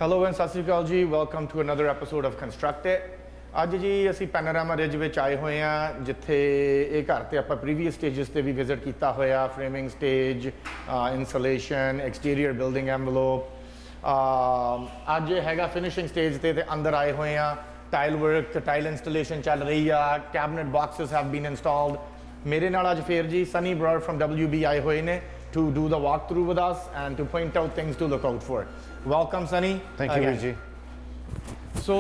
Hello and ਸਤਿ ਸ਼੍ਰੀ ਅਕਾਲ ਜੀ, welcome to another episode of construct it. ਅੱਜ ਜੀ ਅਸੀਂ ਪੈਨੋਰਾਮਾ ਰਿਜ ਵਿੱਚ ਆਏ ਹੋਏ ਹਾਂ, ਜਿੱਥੇ ਇਹ ਘਰ ਤੇ ਆਪਾਂ ਪ੍ਰੀਵੀਅਸ ਸਟੇਜਸ ਤੇ ਵੀ ਵਿਜ਼ਿਟ ਕੀਤਾ ਹੋਇਆ। Framing stage, insulation, exterior building envelope. ਅੱਜ ਹੈਗਾ ਫਿਨਿਸ਼ਿੰਗ ਸਟੇਜ ਤੇ ਅੰਦਰ ਆਏ ਹੋਏ ਹਾਂ। ਟਾਈਲ ਵਰਕ, ਟਾਈਲ ਇੰਸਟਾਲੇਸ਼ਨ ਚੱਲ ਰਹੀ ਆ। Cabinet boxes have been installed. ਮੇਰੇ ਨਾਲ ਅੱਜ ਫੇਰ ਜੀ ਸਨੀ ਬ੍ਰੌਡ ਫਰਮ WB ਆਏ ਹੋਏ ਨੇ to do the walkthrough with us and to point out things to look out for. Welcome, Sunny. Thank you, Vijay. So,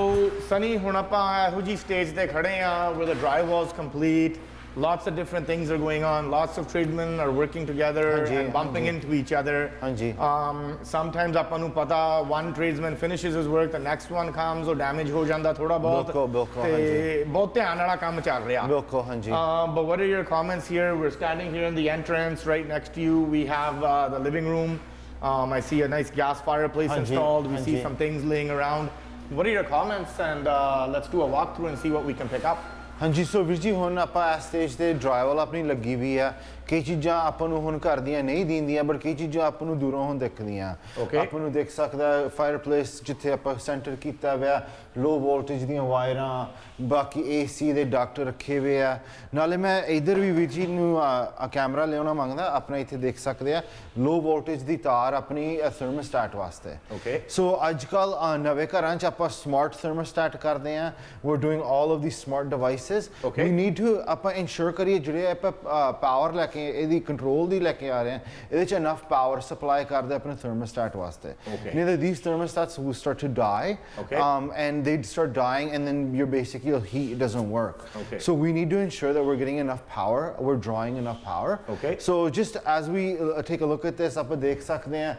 Sunny, ਹੁਣ ਆਪਾਂ ਇਹੋ ਜੀ stage ਤੇ ਖੜੇ ਆ where the drywall is complete. Lots of different things are going on. Lots of tradesmen are working together and bumping into each other. Sometimes ਆਪਾਂ ਨੂੰ ਪਤਾ one tradesman finishes his work, the next one comes or damage ਹੋ ਜਾਂਦਾ ਥੋੜਾ ਬਹੁਤ ਤੇ ਬਹੁਤ ਧਿਆਨ ਵਾਲਾ ਕੰਮ ਚੱਲ ਰਿਹਾ। ਬਿਲਕੁਲ ਹਾਂਜੀ। But what are your comments here? We're standing here in the entrance. Right next to you we have the living room. I see a nice gas fireplace installed. We see some things laying around. What are your comments? And let's do a walkthrough and see what we can pick up. ਹਾਂਜੀ, ਸੋ ਵੀਰ ਜੀ ਹੁਣ ਆਪਾਂ ਇਸ stage ਤੇ ਡਰਾਈਵਲ ਆਪਣੀ ਲੱਗੀ ਵੀ ਆ। ਕਈ ਚੀਜ਼ਾਂ ਆਪਾਂ ਨੂੰ ਹੁਣ ਘਰ ਦੀਆਂ ਨਹੀਂ ਦਿੰਦੀਆਂ, ਬਟ ਕਈ ਚੀਜ਼ਾਂ ਆਪਾਂ ਨੂੰ ਦੂਰੋਂ ਹੁਣ ਦਿਖਦੀਆਂ। ਆਪਾਂ ਨੂੰ ਦੇਖ ਸਕਦਾ ਫਾਇਰਪਲੇਸ ਜਿੱਥੇ ਆਪਾਂ ਸੈਂਟਰ ਕੀਤਾ ਹੋਇਆ, ਲੋ ਵੋਲਟੇਜ ਦੀਆਂ ਵਾਇਰਾਂ, ਬਾਕੀ AC ਦੇ ਡਕਟ ਰੱਖੇ ਹੋਏ ਆ। ਨਾਲੇ ਮੈਂ ਇੱਧਰ ਵੀ ਵੀਰ ਜੀ ਨੂੰ ਕੈਮਰਾ ਲਿਆਉਣਾ ਮੰਗਦਾ। ਆਪਣਾ ਇੱਥੇ ਦੇਖ ਸਕਦੇ ਆ ਲੋ ਵੋਲਟੇਜ ਦੀ ਤਾਰ ਆਪਣੀ ਥਰਮੋਸਟੈਟ ਵਾਸਤੇ। ਸੋ ਅੱਜ ਕੱਲ ਨਵੇਂ ਘਰਾਂ 'ਚ ਆਪਾਂ ਸਮਾਰਟ ਥਰਮੋਸਟੈਟ ਕਰਦੇ ਆ। we're doing all of these smart devices. we need to ਆਪਾਂ ਇਨਸ਼ੋਰ ਕਰੀਏ ਜਿਹੜੇ ਆਪਾਂ ਪਾਵਰ ਲੈ ਕੇ ਇਹਦੀ ਕੰਟਰੋਲ ਦੀ ਲੈ ਕੇ ਆ ਰਹੇ ਆ, ਇਹਦੇ 'ਚ ਇਨਫ ਪਾਵਰ ਸਪਲਾਈ ਕਰਦੇ ਆਪਣੇ ਥਰਮੋਸਟੈਟ ਵਾਸਤੇ। ਨਹੀਂ ਤਾਂ these thermostats will start to die and they'd start dying and then your basically heat doesn't work. So we need to ensure that we're getting enough power, we're drawing enough power. So just as we take a look at this, ਆਪਾਂ ਦੇਖ ਸਕਦੇ ਆ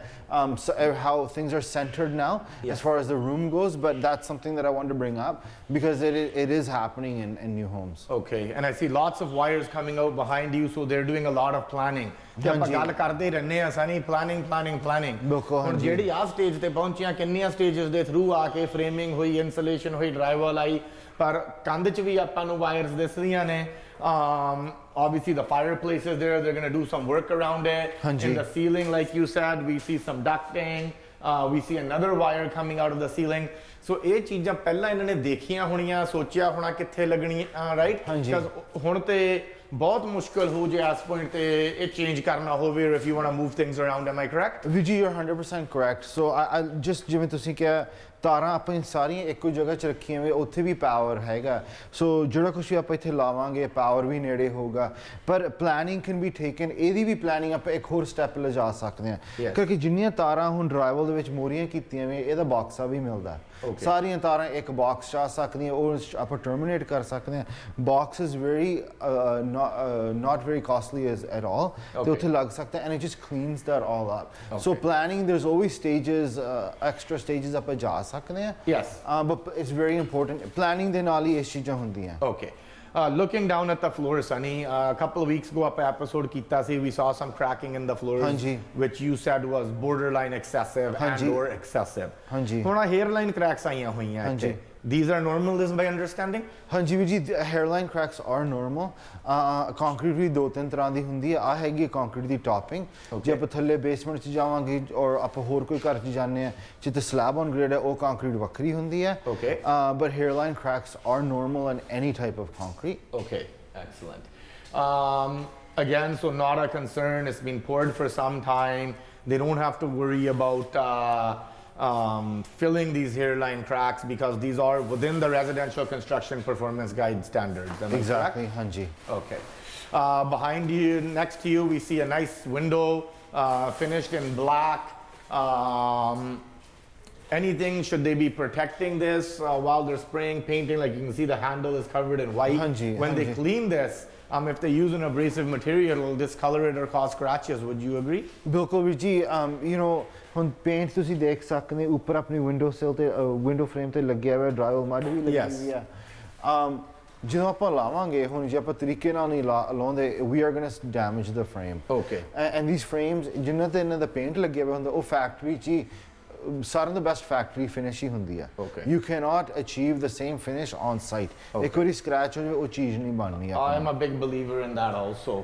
how things are centered now as far as the room goes, but that's something that I wanted to bring up because it is happening in new homes. And I see lots of wires coming out behind you, so they're doing a lot of planning. ਤੇ ਆਪਾਂ ਗੱਲ ਕਰਦੇ ਰਹਿੰਦੇ ਆ ਸਾਨੀ planning. ਹੁਣ ਜਿਹੜੀ ਆ stage ਤੇ ਪਹੁੰਚੀਆਂ, ਕਿੰਨੀਆਂ ਸਟੇਜਸ ਦੇ ਥਰੂ ਆ ਕੇ ਫਰੇਮਿੰਗ ਹੋਈ, ਇਨਸੂਲੇਸ਼ਨ ਹੋਈ, ਡਰਾਈਵਲ ਆਈ, ਪਰ ਕੰਧ 'ਚ ਵੀ ਆਪਾਂ ਨੂੰ ਵਾਇਰਸ ਦਿਸਦੀਆਂ ਨੇ। Obviously the fireplace is there, they're going to do some work around it. In the ceiling, like you said, we see some ducting. We see another wire coming out of the ceiling. So ਇਹ ਚੀਜ਼ਾਂ ਪਹਿਲਾਂ ਇਹਨਾਂ ਨੇ ਦੇਖੀਆਂ ਹੋਣੀਆਂ, ਸੋਚਿਆ ਹੋਣਾ ਕਿੱਥੇ ਲੱਗਣੀ, ਰਾਈਟ? ਹੁਣ ਤੇ ਬਹੁਤ ਮੁਸ਼ਕਲ ਹੋ ਜੇ ਇਸ ਪੁਆਇੰਟ ਤੇ ਇਹ ਚੇਂਜ ਕਰਨਾ ਹੋਵੇ if you want to move things around. Am I correct? Vijay, you're 100% correct. So I just ਜਿਵੇਂ ਤੁਸੀਂ ਕਿਹਾ ਤਾਰਾਂ ਆਪਾਂ ਸਾਰੀਆਂ ਇੱਕੋ ਜਗ੍ਹਾ 'ਚ ਰੱਖੀਆਂ ਹੋਏ, ਉੱਥੇ ਵੀ ਪਾਵਰ ਹੈਗਾ। ਸੋ ਜਿਹੜਾ ਕੁਛ ਵੀ ਆਪਾਂ ਇੱਥੇ ਲਾਵਾਂਗੇ ਪਾਵਰ ਵੀ ਨੇੜੇ ਹੋਊਗਾ, ਪਰ ਪਲੈਨਿੰਗ ਕੈਨ ਬੀ ਟੇਕਨ। ਇਹਦੀ ਵੀ ਪਲੈਨਿੰਗ ਆਪਾਂ ਇੱਕ ਹੋਰ ਸਟੈਪ ਲਿਜਾ ਸਕਦੇ ਹਾਂ, ਕਿਉਂਕਿ ਜਿੰਨੀਆਂ ਤਾਰਾਂ ਹੁਣ ਡਰਾਈਵਲ ਦੇ ਵਿੱਚ ਮੋਰੀਆਂ ਕੀਤੀਆਂ ਹੋਈਆਂ, ਇਹਦਾ ਬਾਕਸਾ ਵੀ ਮਿਲਦਾ। ਸਾਰੀਆਂ ਤਾਰਾਂ ਇੱਕ ਬਾਕਸ 'ਚ ਆ ਸਕਦੀਆਂ, ਉਹ ਆਪਾਂ ਟਰਮੀਨੇਟ ਕਰ ਸਕਦੇ ਹਾਂ। Box is very not very costly at all. ਤੇ ਉੱਥੇ ਲੱਗ ਸਕਦਾ and it just cleans that all up. So planning, there's always stages, extra stages ਆਪਾਂ ਜਾ ਸਕਦੇ ਹਾਂ। But it's very important. Planning ਦੇ ਨਾਲ ਹੀ ਇਹ ਚੀਜ਼ਾਂ ਹੁੰਦੀਆਂ। Looking down at the floor, Sunny, a couple of weeks ago ਆਪਾਂ episode ਕੀਤਾ ਸੀ, we saw some cracking in the floors, which you said was borderline excessive and or excessive. ਹੁਣ hairline cracks ਆਈਆਂ ਹੋਈਆਂ ਇੱਥੇ। These are normal, this is my understanding? ਹਾਂਜੀ ਵੀਰ ਜੀ, hairline cracks are normal. Concrete ਵੀ ਦੋ ਤਿੰਨ ਤਰ੍ਹਾਂ ਦੀ ਹੁੰਦੀ ਹੈ। ਆ ਹੈਗੀ ਕੰਕਰੀਟ ਦੀ ਟੌਪਿੰਗ। ਜੇ ਆਪਾਂ ਥੱਲੇ ਬੇਸਮੈਂਟ 'ਚ ਜਾਵਾਂਗੇ ਔਰ ਆਪਾਂ ਹੋਰ ਕੋਈ ਘਰ 'ਚ ਜਾਂਦੇ ਹਾਂ ਜਿੱਥੇ ਸਲੈਬ ਔਨ ਗ੍ਰੇਡ ਹੈ, ਉਹ ਕੰਕਰੀਟ ਵੱਖਰੀ ਹੁੰਦੀ ਹੈ। But hairline cracks are normal in any type of concrete. Excellent. Again, so not a concern. It's been poured for some time. They don't have to worry about filling these hairline cracks because these are within the residential construction performance guide standards. Exactly, hanji. Behind you, next to you, we see a nice window finished in black. Anything, should they be protecting this while they're spraying, painting? Like you can see the handle is covered in white. When they clean this, if they use an abrasive material, it'll discolor it or cause scratches. Would you agree? ਬਿਲਕੁਲ ਵੀਰ ਜੀ, ਹੁਣ paint ਤੁਸੀਂ ਦੇਖ ਸਕਦੇ ਉੱਪਰ ਆਪਣੀ window ਸਿਲ ਤੇ window frame ਤੇ ਲੱਗਿਆ ਹੋਇਆ, ਡਰਾਈਵਲ ਮੱਡ ਵੀ ਲੱਗੀ ਹੋਈ ਆ। ਜਦੋਂ ਆਪਾਂ ਲਾਵਾਂਗੇ, ਹੁਣ ਜੇ ਆਪਾਂ ਤਰੀਕੇ ਨਾਲ ਨਹੀਂ ਲਾਉਂਦੇ, we are going to damage the frame. And these frames ਜਿਨ੍ਹਾਂ ਤੇ ਇਹਨਾਂ ਦਾ ਪੇਂਟ ਲੱਗਿਆ ਹੋਇਆ ਹੁੰਦਾ, ਉਹ ਫੈਕਟਰੀ 'ਚ ਹੀ ਸਾਰਿਆਂ ਦਾ ਬੈਸਟ ਫੈਕਟਰੀ ਫਿਨਿਸ਼ ਹੀ ਹੁੰਦੀ ਆ। You cannot achieve the same finish on site. ਇੱਕ ਵਾਰੀ ਸਕ੍ਰੈਚ ਹੋ ਜਾਵੇ, ਉਹ ਚੀਜ਼ ਨਹੀਂ ਬਣਨੀ। I am a big believer in that also.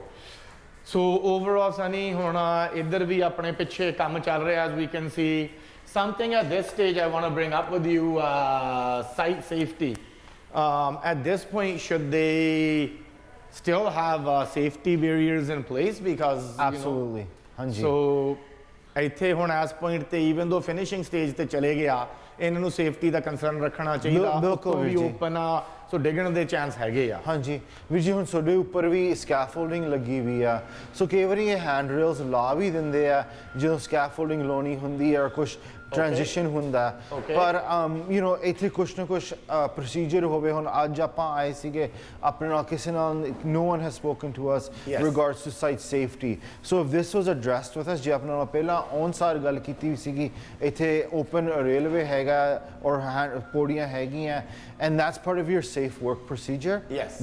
So overall, Sunny, ਹੁਣ ਇੱਧਰ ਵੀ ਆਪਣੇ ਪਿੱਛੇ ਕੰਮ ਚੱਲ ਰਿਹਾ, as we can see. Something at this stage I want to bring up with you, site safety. At this point, should they still have safety barriers in place? Because Absolutely. ਹਾਂਜੀ so ਇੱਥੇ ਹੁਣ ਇਸ point ਤੇ even though finishing stage ਤੇ ਚਲੇ ਗਿਆ, ਇਹਨਾਂ ਨੂੰ ਸੇਫਟੀ ਦਾ ਕੰਸਰਨ ਰੱਖਣਾ ਚਾਹੀਦਾ। ਬਿਲਕੁਲ ਵੀ ਜੀ। ਓਪਨ ਆ, ਸੋ ਡਿੱਗਣ ਦੇ ਚਾਂਸ ਹੈਗੇ ਆ। ਹਾਂਜੀ ਵੀਰ ਜੀ, ਹੁਣ ਤੁਹਾਡੇ ਉੱਪਰ ਵੀ ਸਕੈਫੋਲਡਿੰਗ ਲੱਗੀ ਵੀ ਆ, ਸੋ ਕਈ ਵਾਰੀ ਇਹ ਹੈਂਡ ਰੇਲਸ ਲਾ ਵੀ ਦਿੰਦੇ ਆ ਜਦੋਂ ਸਕੈਫੋਲਡਿੰਗ ਲਾਉਣੀ ਹੁੰਦੀ ਹੈ, ਕੁਝ ਟ੍ਰਾਂਜੀਸ਼ਨ ਹੁੰਦਾ ਪਰ ਯੂ نو ਇੱਥੇ ਕੁਛ ਨਾ ਕੁਛ ਪ੍ਰੋਸੀਜਰ ਹੋਵੇ। ਹੁਣ ਅੱਜ ਆਪਾਂ ਆਏ ਸੀਗੇ ਆਪਣੇ ਨਾਲ ਕਿਸੇ ਨਾਲ, no one has spoken to us regards to site safety, so if this was addressed with us, ਜੇ ਆਪਣੇ ਨਾਲ ਪਹਿਲਾਂ ਔਨਸਾਰ ਗੱਲ ਕੀਤੀ ਵੀ ਸੀਗੀ ਇੱਥੇ ਓਪਨ ਰੇਲਵੇ ਹੈਗਾ ਔਰ ਪੌੜੀਆਂ ਹੈਗੀਆਂ and that's part of your safe work procedure,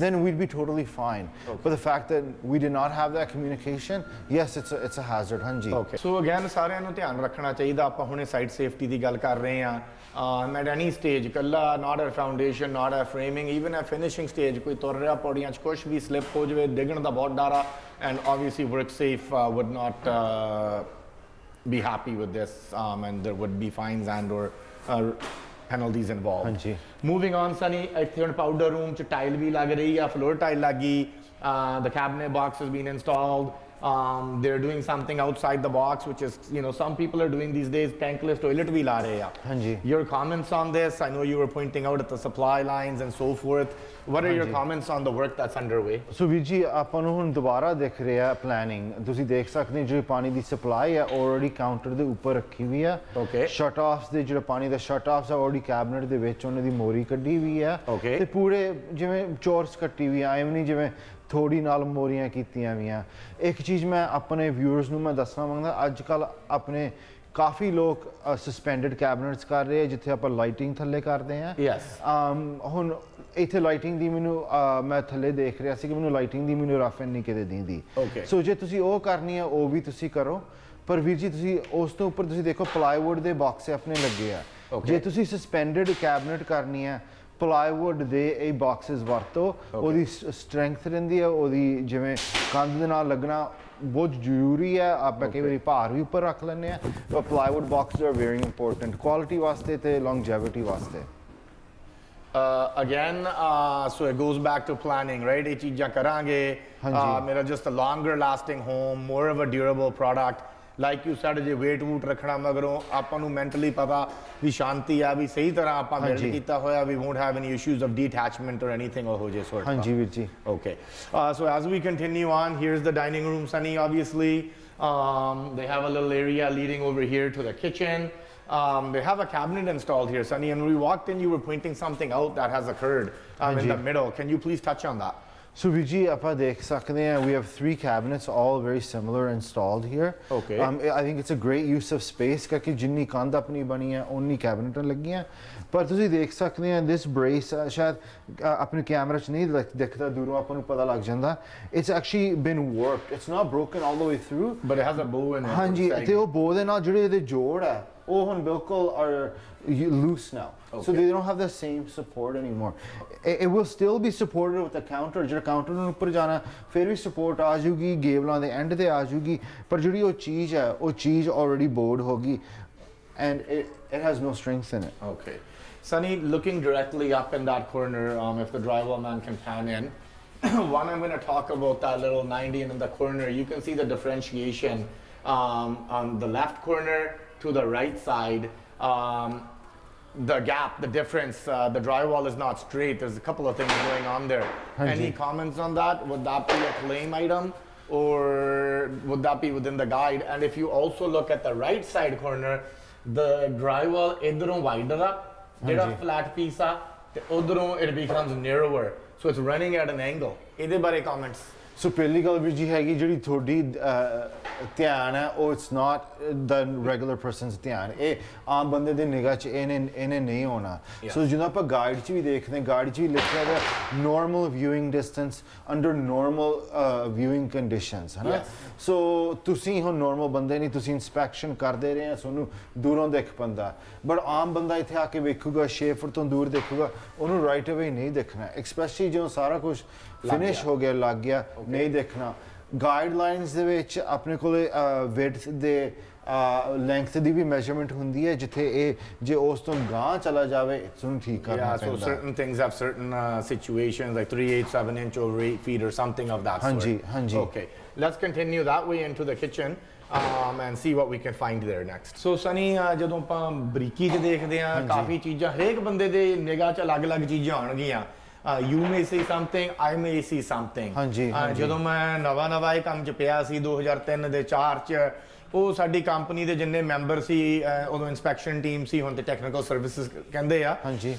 then we'd be totally fine. But the fact that we did not have that communication, yes, it's a hazard। ਹਾਂਜੀ so again ਸਾਰਿਆਂ ਨੂੰ ਧਿਆਨ ਰੱਖਣਾ ਚਾਹੀਦਾ। ਆਪਾਂ ਹੁਣੇ ਸਾਈਟ ਸੇਫਟੀ ਦੀ ਗੱਲ ਕਰ ਰਹੇ ਹਾਂ, at any stage, ਕੱਲਾ not at foundation, not at framing, even at finishing stage, ਕੋਈ ਤੁਰ ਰਿਹਾ ਪੌੜੀਆਂ 'ਚ ਕੁਛ ਵੀ slip ਹੋ ਜਾਵੇ, ਡਿੱਗਣ ਦਾ ਬਹੁਤ ਡਰ ਆ, and obviously WorkSafe would not be happy with this, and there would be fines and or penalties involved। ਹਾਂਜੀ Moving on, Sunny, ਇੱਥੇ ਹੁਣ powder room 'ਚ tile ਵੀ ਲੱਗ ਰਹੀ ਆ, floor tile ਲੱਗੀ, the cabinet box has been installed, they're doing something outside the box, which is, some people are doing these days, tankless toilet ਵੀ ਲਾ ਰਹੇ ਆ। ਹਾਂਜੀ Your comments on this? I know you were pointing out at the supply lines and so forth. What are your comments on the work that's underway? ਸੋ ਵੀਰ ਜੀ, ਆਪਾਂ ਨੂੰ ਹੁਣ ਦੁਬਾਰਾ ਦਿਖ ਰਿਹਾ ਪਲੈਨਿੰਗ, ਤੁਸੀਂ ਦੇਖ ਸਕਦੇ ਹੋ ਜਿਹੜੀ ਪਾਣੀ ਦੀ ਸਪਲਾਈ ਹੈ ਆਲਰੇਡੀ ਕਾਊਂਟਰ ਦੇ ਉੱਪਰ ਰੱਖੀ ਹੋਈ ਆ। Okay. ਸ਼ਟ ਆਫਸ ਦੇ ਜਿਹੜਾ ਪਾਣੀ ਦਾ ਸ਼ਟ ਆਫਸ ਆ ਆਲਰੇਡੀ ਕੈਬਨਿਟ ਦੇ ਵਿੱਚ ਉਹਨਾਂ ਦੀ ਮੋਰੀ ਕੱਢੀ ਹੋਈ ਆ। Okay. ਤੇ ਪੂਰੇ ਜਿਵੇਂ ਚੋਰਸ ਕੱਟੀ ਹੋਈ ਆ, ਐਵੇਂ ਨਹੀਂ ਜਿਵੇਂ ਥੋੜੀ ਨਾਲ ਮੋਰੀਆਂ ਕੀਤੀਆਂ ਵੀਆਂ। ਇੱਕ ਚੀਜ਼ ਮੈਂ ਆਪਣੇ ਵਿਊਅਰਸ ਨੂੰ ਮੈਂ ਦੱਸਣਾ ਮੰਗਦਾ, ਅੱਜ ਕੱਲ ਆਪਣੇ ਕਾਫੀ ਲੋਕ ਸਸਪੈਂਡਡ ਕੈਬਨਿਟਸ ਕਰ ਰਹੇ ਆ ਜਿੱਥੇ ਆਪਾਂ ਲਾਈਟਿੰਗ ਥੱਲੇ ਕਰਦੇ ਆ। Yes. ਹੁਣ ਇੱਥੇ ਲਾਈਟਿੰਗ ਦੀ ਮੈਨੂੰ ਮੈਂ ਥੱਲੇ ਦੇਖ ਰਿਹਾ ਸੀ ਕਿ ਮੈਨੂੰ ਲਾਈਟਿੰਗ ਦੀ ਮੈਨੂੰ ਰਫ ਨਹੀਂ ਕਿਤੇ ਦਿੰਦੀ। Okay. ਸੋ ਜੇ ਤੁਸੀਂ ਉਹ ਕਰਨੀ ਹੈ ਉਹ ਵੀ ਤੁਸੀਂ ਕਰੋ, ਪਰ ਵੀਰ ਜੀ ਤੁਸੀਂ ਉਸ ਤੋਂ ਉੱਪਰ ਤੁਸੀਂ ਦੇਖੋ ਪਲਾਈਵੁੱਡ ਦੇ ਬਾਕਸ ਆਪਣੇ ਲੱਗੇ ਆ। ਜੇ ਤੁਸੀਂ ਸਸਪੈਂਡਡ ਕੈਬਨਿਟ ਕਰਨੀ ਹੈ ਪਲਾਈਵੁੱਡ ਦੇ ਇਹ ਬਾਕਸਿਸ ਵਰਤੋ, ਉਹਦੀ ਸਟਰੈਂਥ ਰਹਿੰਦੀ ਹੈ, ਉਹਦੀ ਜਿਵੇਂ ਕੰਧ ਦੇ ਨਾਲ ਲੱਗਣਾ ਬਹੁਤ ਜ਼ਰੂਰੀ ਹੈ। ਆਪਾਂ ਕਈ ਵਾਰੀ ਭਾਰ ਵੀ ਉੱਪਰ ਰੱਖ ਲੈਂਦੇ ਆ, ਪਰ plywood box are very important quality ਵਾਸਤੇ ਤੇ ਲੌਂਗਜੈਵਿਟੀ ਵਾਸਤੇ। Again, so it goes back to planning, right? ਇਹ ਚੀਜ਼ਾਂ ਕਰਾਂਗੇ, ਮੇਰਾ just a longer lasting home, more of a durable product, like you said, ਜੇ weight ਵੂਟ ਰੱਖਣਾ ਮਗਰੋਂ ਆਪਾਂ ਨੂੰ mentally ਪਤਾ ਵੀ ਸ਼ਾਂਤੀ ਆ ਵੀ ਸਹੀ ਤਰ੍ਹਾਂ ਆਪਾਂ ਬਿਲਡ ਕੀਤਾ ਹੋਇਆ, we won't have any issues of detachment or anything ਉਹ ਜੇ sort। ਹਾਂਜੀ ਵੀਰ ਜੀ। Okay, so as we continue on, here's the dining room, Sunny, obviously. They have a little area leading over here to the kitchen. They have a cabinet installed here, Sunny, and when we walked in, you were pointing something out that has occurred in the middle. Can you please touch on that? So ਵੀਰ ਜੀ ਆਪਾਂ ਦੇਖ ਸਕਦੇ ਹਾਂ we have 3 cabinets all very similar installed here। Okay. I think it's a great use of space ਕਿਉਂਕਿ ਜਿੰਨੀ ਕੰਧ ਆਪਣੀ ਬਣੀ ਹੈ ਉਨੀ ਕੈਬਨਿਟਾਂ ਲੱਗੀਆਂ। ਪਰ ਤੁਸੀਂ ਦੇਖ ਸਕਦੇ ਆ this brace ਸ਼ਾਇਦ ਆਪਣੇ ਕੈਮਰਾ 'ਚ ਨਹੀਂ ਦਿਖਦਾ, ਦੂਰੋਂ ਆਪਾਂ ਨੂੰ ਪਤਾ ਲੱਗ ਜਾਂਦਾ। It's actually been worked, it's not broken all the way through, but it has a bow in it। ਹਾਂਜੀ, ਤੇ ਉਹ bow ਦੇ ਨਾਲ ਜਿਹੜੇ ਇਹਦੇ ਜੋੜ ਹੈ ਉਹ ਹੁਣ ਬਿਲਕੁਲ are loose now। So they don't have the same support anymore। It will still be supported with the counter, ਜਿਹੜਾ ਕਾਊਂਟਰ ਨੂੰ ਉੱਪਰ ਜਾਣਾ ਫਿਰ ਵੀ ਸਪੋਰਟ ਆ ਜੂਗੀ, ਗੇਬਲਾਂ ਦੇ ਐਂਡ ਤੇ ਆ ਜੂਗੀ, ਪਰ ਜਿਹੜੀ ਉਹ ਚੀਜ਼ ਹੈ ਉਹ ਚੀਜ਼ already bowed ਹੋ ਗਈ and it has no strength in it। Okay. Sunny, looking directly up in that corner, if the drywall man can pan in, one, I'm going to talk about that little 90 in the corner. You can see the differentiation on the left corner to the right side. The gap, the difference, the drywall is not straight. There's a couple of things going on there. Any comments on that? Would that be a claim item or would that be within the guide? And if you also look at the right side corner, the drywall idron wider up, flat piece udron it becomes narrower, so it's running at an angle. Ede bare comments? ਸੋ ਪਹਿਲੀ ਗੱਲ ਵੀ ਜੀ ਹੈਗੀ ਜਿਹੜੀ ਤੁਹਾਡੀ ਧਿਆਨ ਹੈ ਉਹ it's not the regular persons ਧਿਆਨ, ਇਹ ਆਮ ਬੰਦੇ ਦੀ ਨਿਗਾਹ 'ਚ ਇਹਨੇ ਨਹੀਂ ਹੋਣਾ। ਸੋ ਜਦੋਂ ਆਪਾਂ ਗਾਈਡ 'ਚ ਵੀ ਦੇਖਦੇ ਹਾਂ, ਗਾਈਡ 'ਚ ਵੀ ਲਿਖਿਆ ਹੋਇਆ normal viewing distance under normal viewing conditions, ਹੈ ਨਾ। ਸੋ ਤੁਸੀਂ ਹੁਣ ਨੋਰਮਲ ਬੰਦੇ ਨਹੀਂ, ਤੁਸੀਂ ਇਨਸਪੈਕਸ਼ਨ ਕਰਦੇ ਰਹੇ ਆ, ਤੁਹਾਨੂੰ ਦੂਰੋਂ ਦਿਖ ਪੈਂਦਾ, ਬਟ ਆਮ ਬੰਦਾ ਇੱਥੇ ਆ ਕੇ ਵੇਖੂਗਾ 6 ਫੁੱਟ ਤੋਂ ਦੂਰ ਦੇਖੂਗਾ, ਉਹਨੂੰ ਰਾਈਟ ਅਵੇ ਨਹੀਂ ਦਿਖਣਾ, ਐਕਸਪੈਸ਼ਲੀ ਜਦੋਂ ਸਾਰਾ ਕੁਝ ਫਿਨਿਸ਼ ਹੋ ਗਿਆ ਲੱਗ ਗਿਆ ਨਹੀਂ ਦੇਖਣਾ। ਗਾਈਡਲਾਈਨਸ ਦੇ ਵਿੱਚ ਆਪਣੇ ਕੋਲ ਵਿਡਥ ਦੇ ਲੈਂਥ ਦੀ ਵੀ ਮੈਜ਼ਰਮੈਂਟ ਹੁੰਦੀ ਹੈ ਜਿੱਥੇ ਇਹ ਜੇ ਉਸ ਤੋਂ ਗਾਂ ਚਲਾ ਜਾਵੇ ਇਸ ਨੂੰ ਠੀਕ ਕਰਨਾ Yeah, so ਪੈਂਦਾ certain things have certain situations like 3/8, 7 inch over 8 feet or something of that sort. ਹਾਂਜੀ ਹਾਂਜੀ Okay, let's continue that way into the kitchen and see what we can find there next. So Sunny, ਜਦੋਂ ਆਪਾਂ ਬਰੀਕੀ 'ਚ ਦੇਖਦੇ ਆ ਕਾਫੀ ਚੀਜ਼ਾਂ ਹਰੇਕ ਬੰਦੇ ਦੇ ਨਿਗਾਹ 'ਚ ਅਲੱਗ-ਅਲੱਗ ਚੀਜ਼ਾਂ ਆਉਣਗੀਆਂ. You may see something, I may see something. ਹਾਂਜੀ ਜਦੋਂ ਮੈਂ ਨਵਾਂ ਇਹ ਕੰਮ 'ਚ ਪਿਆ ਸੀ 2003 ਦੇ 4 'ਚ, ਉਹ ਸਾਡੀ ਕੰਪਨੀ ਦੇ ਜਿੰਨੇ ਮੈਂਬਰ ਸੀ, ਉਦੋਂ ਇਨਸਪੈਕਸ਼ਨ ਟੀਮ ਸੀ, ਹੁਣ ਤੇ ਟੈਕਨੀਕਲ ਸਰਵਿਸਿਜ਼ ਕਹਿੰਦੇ ਆ, ਹਾਂਜੀ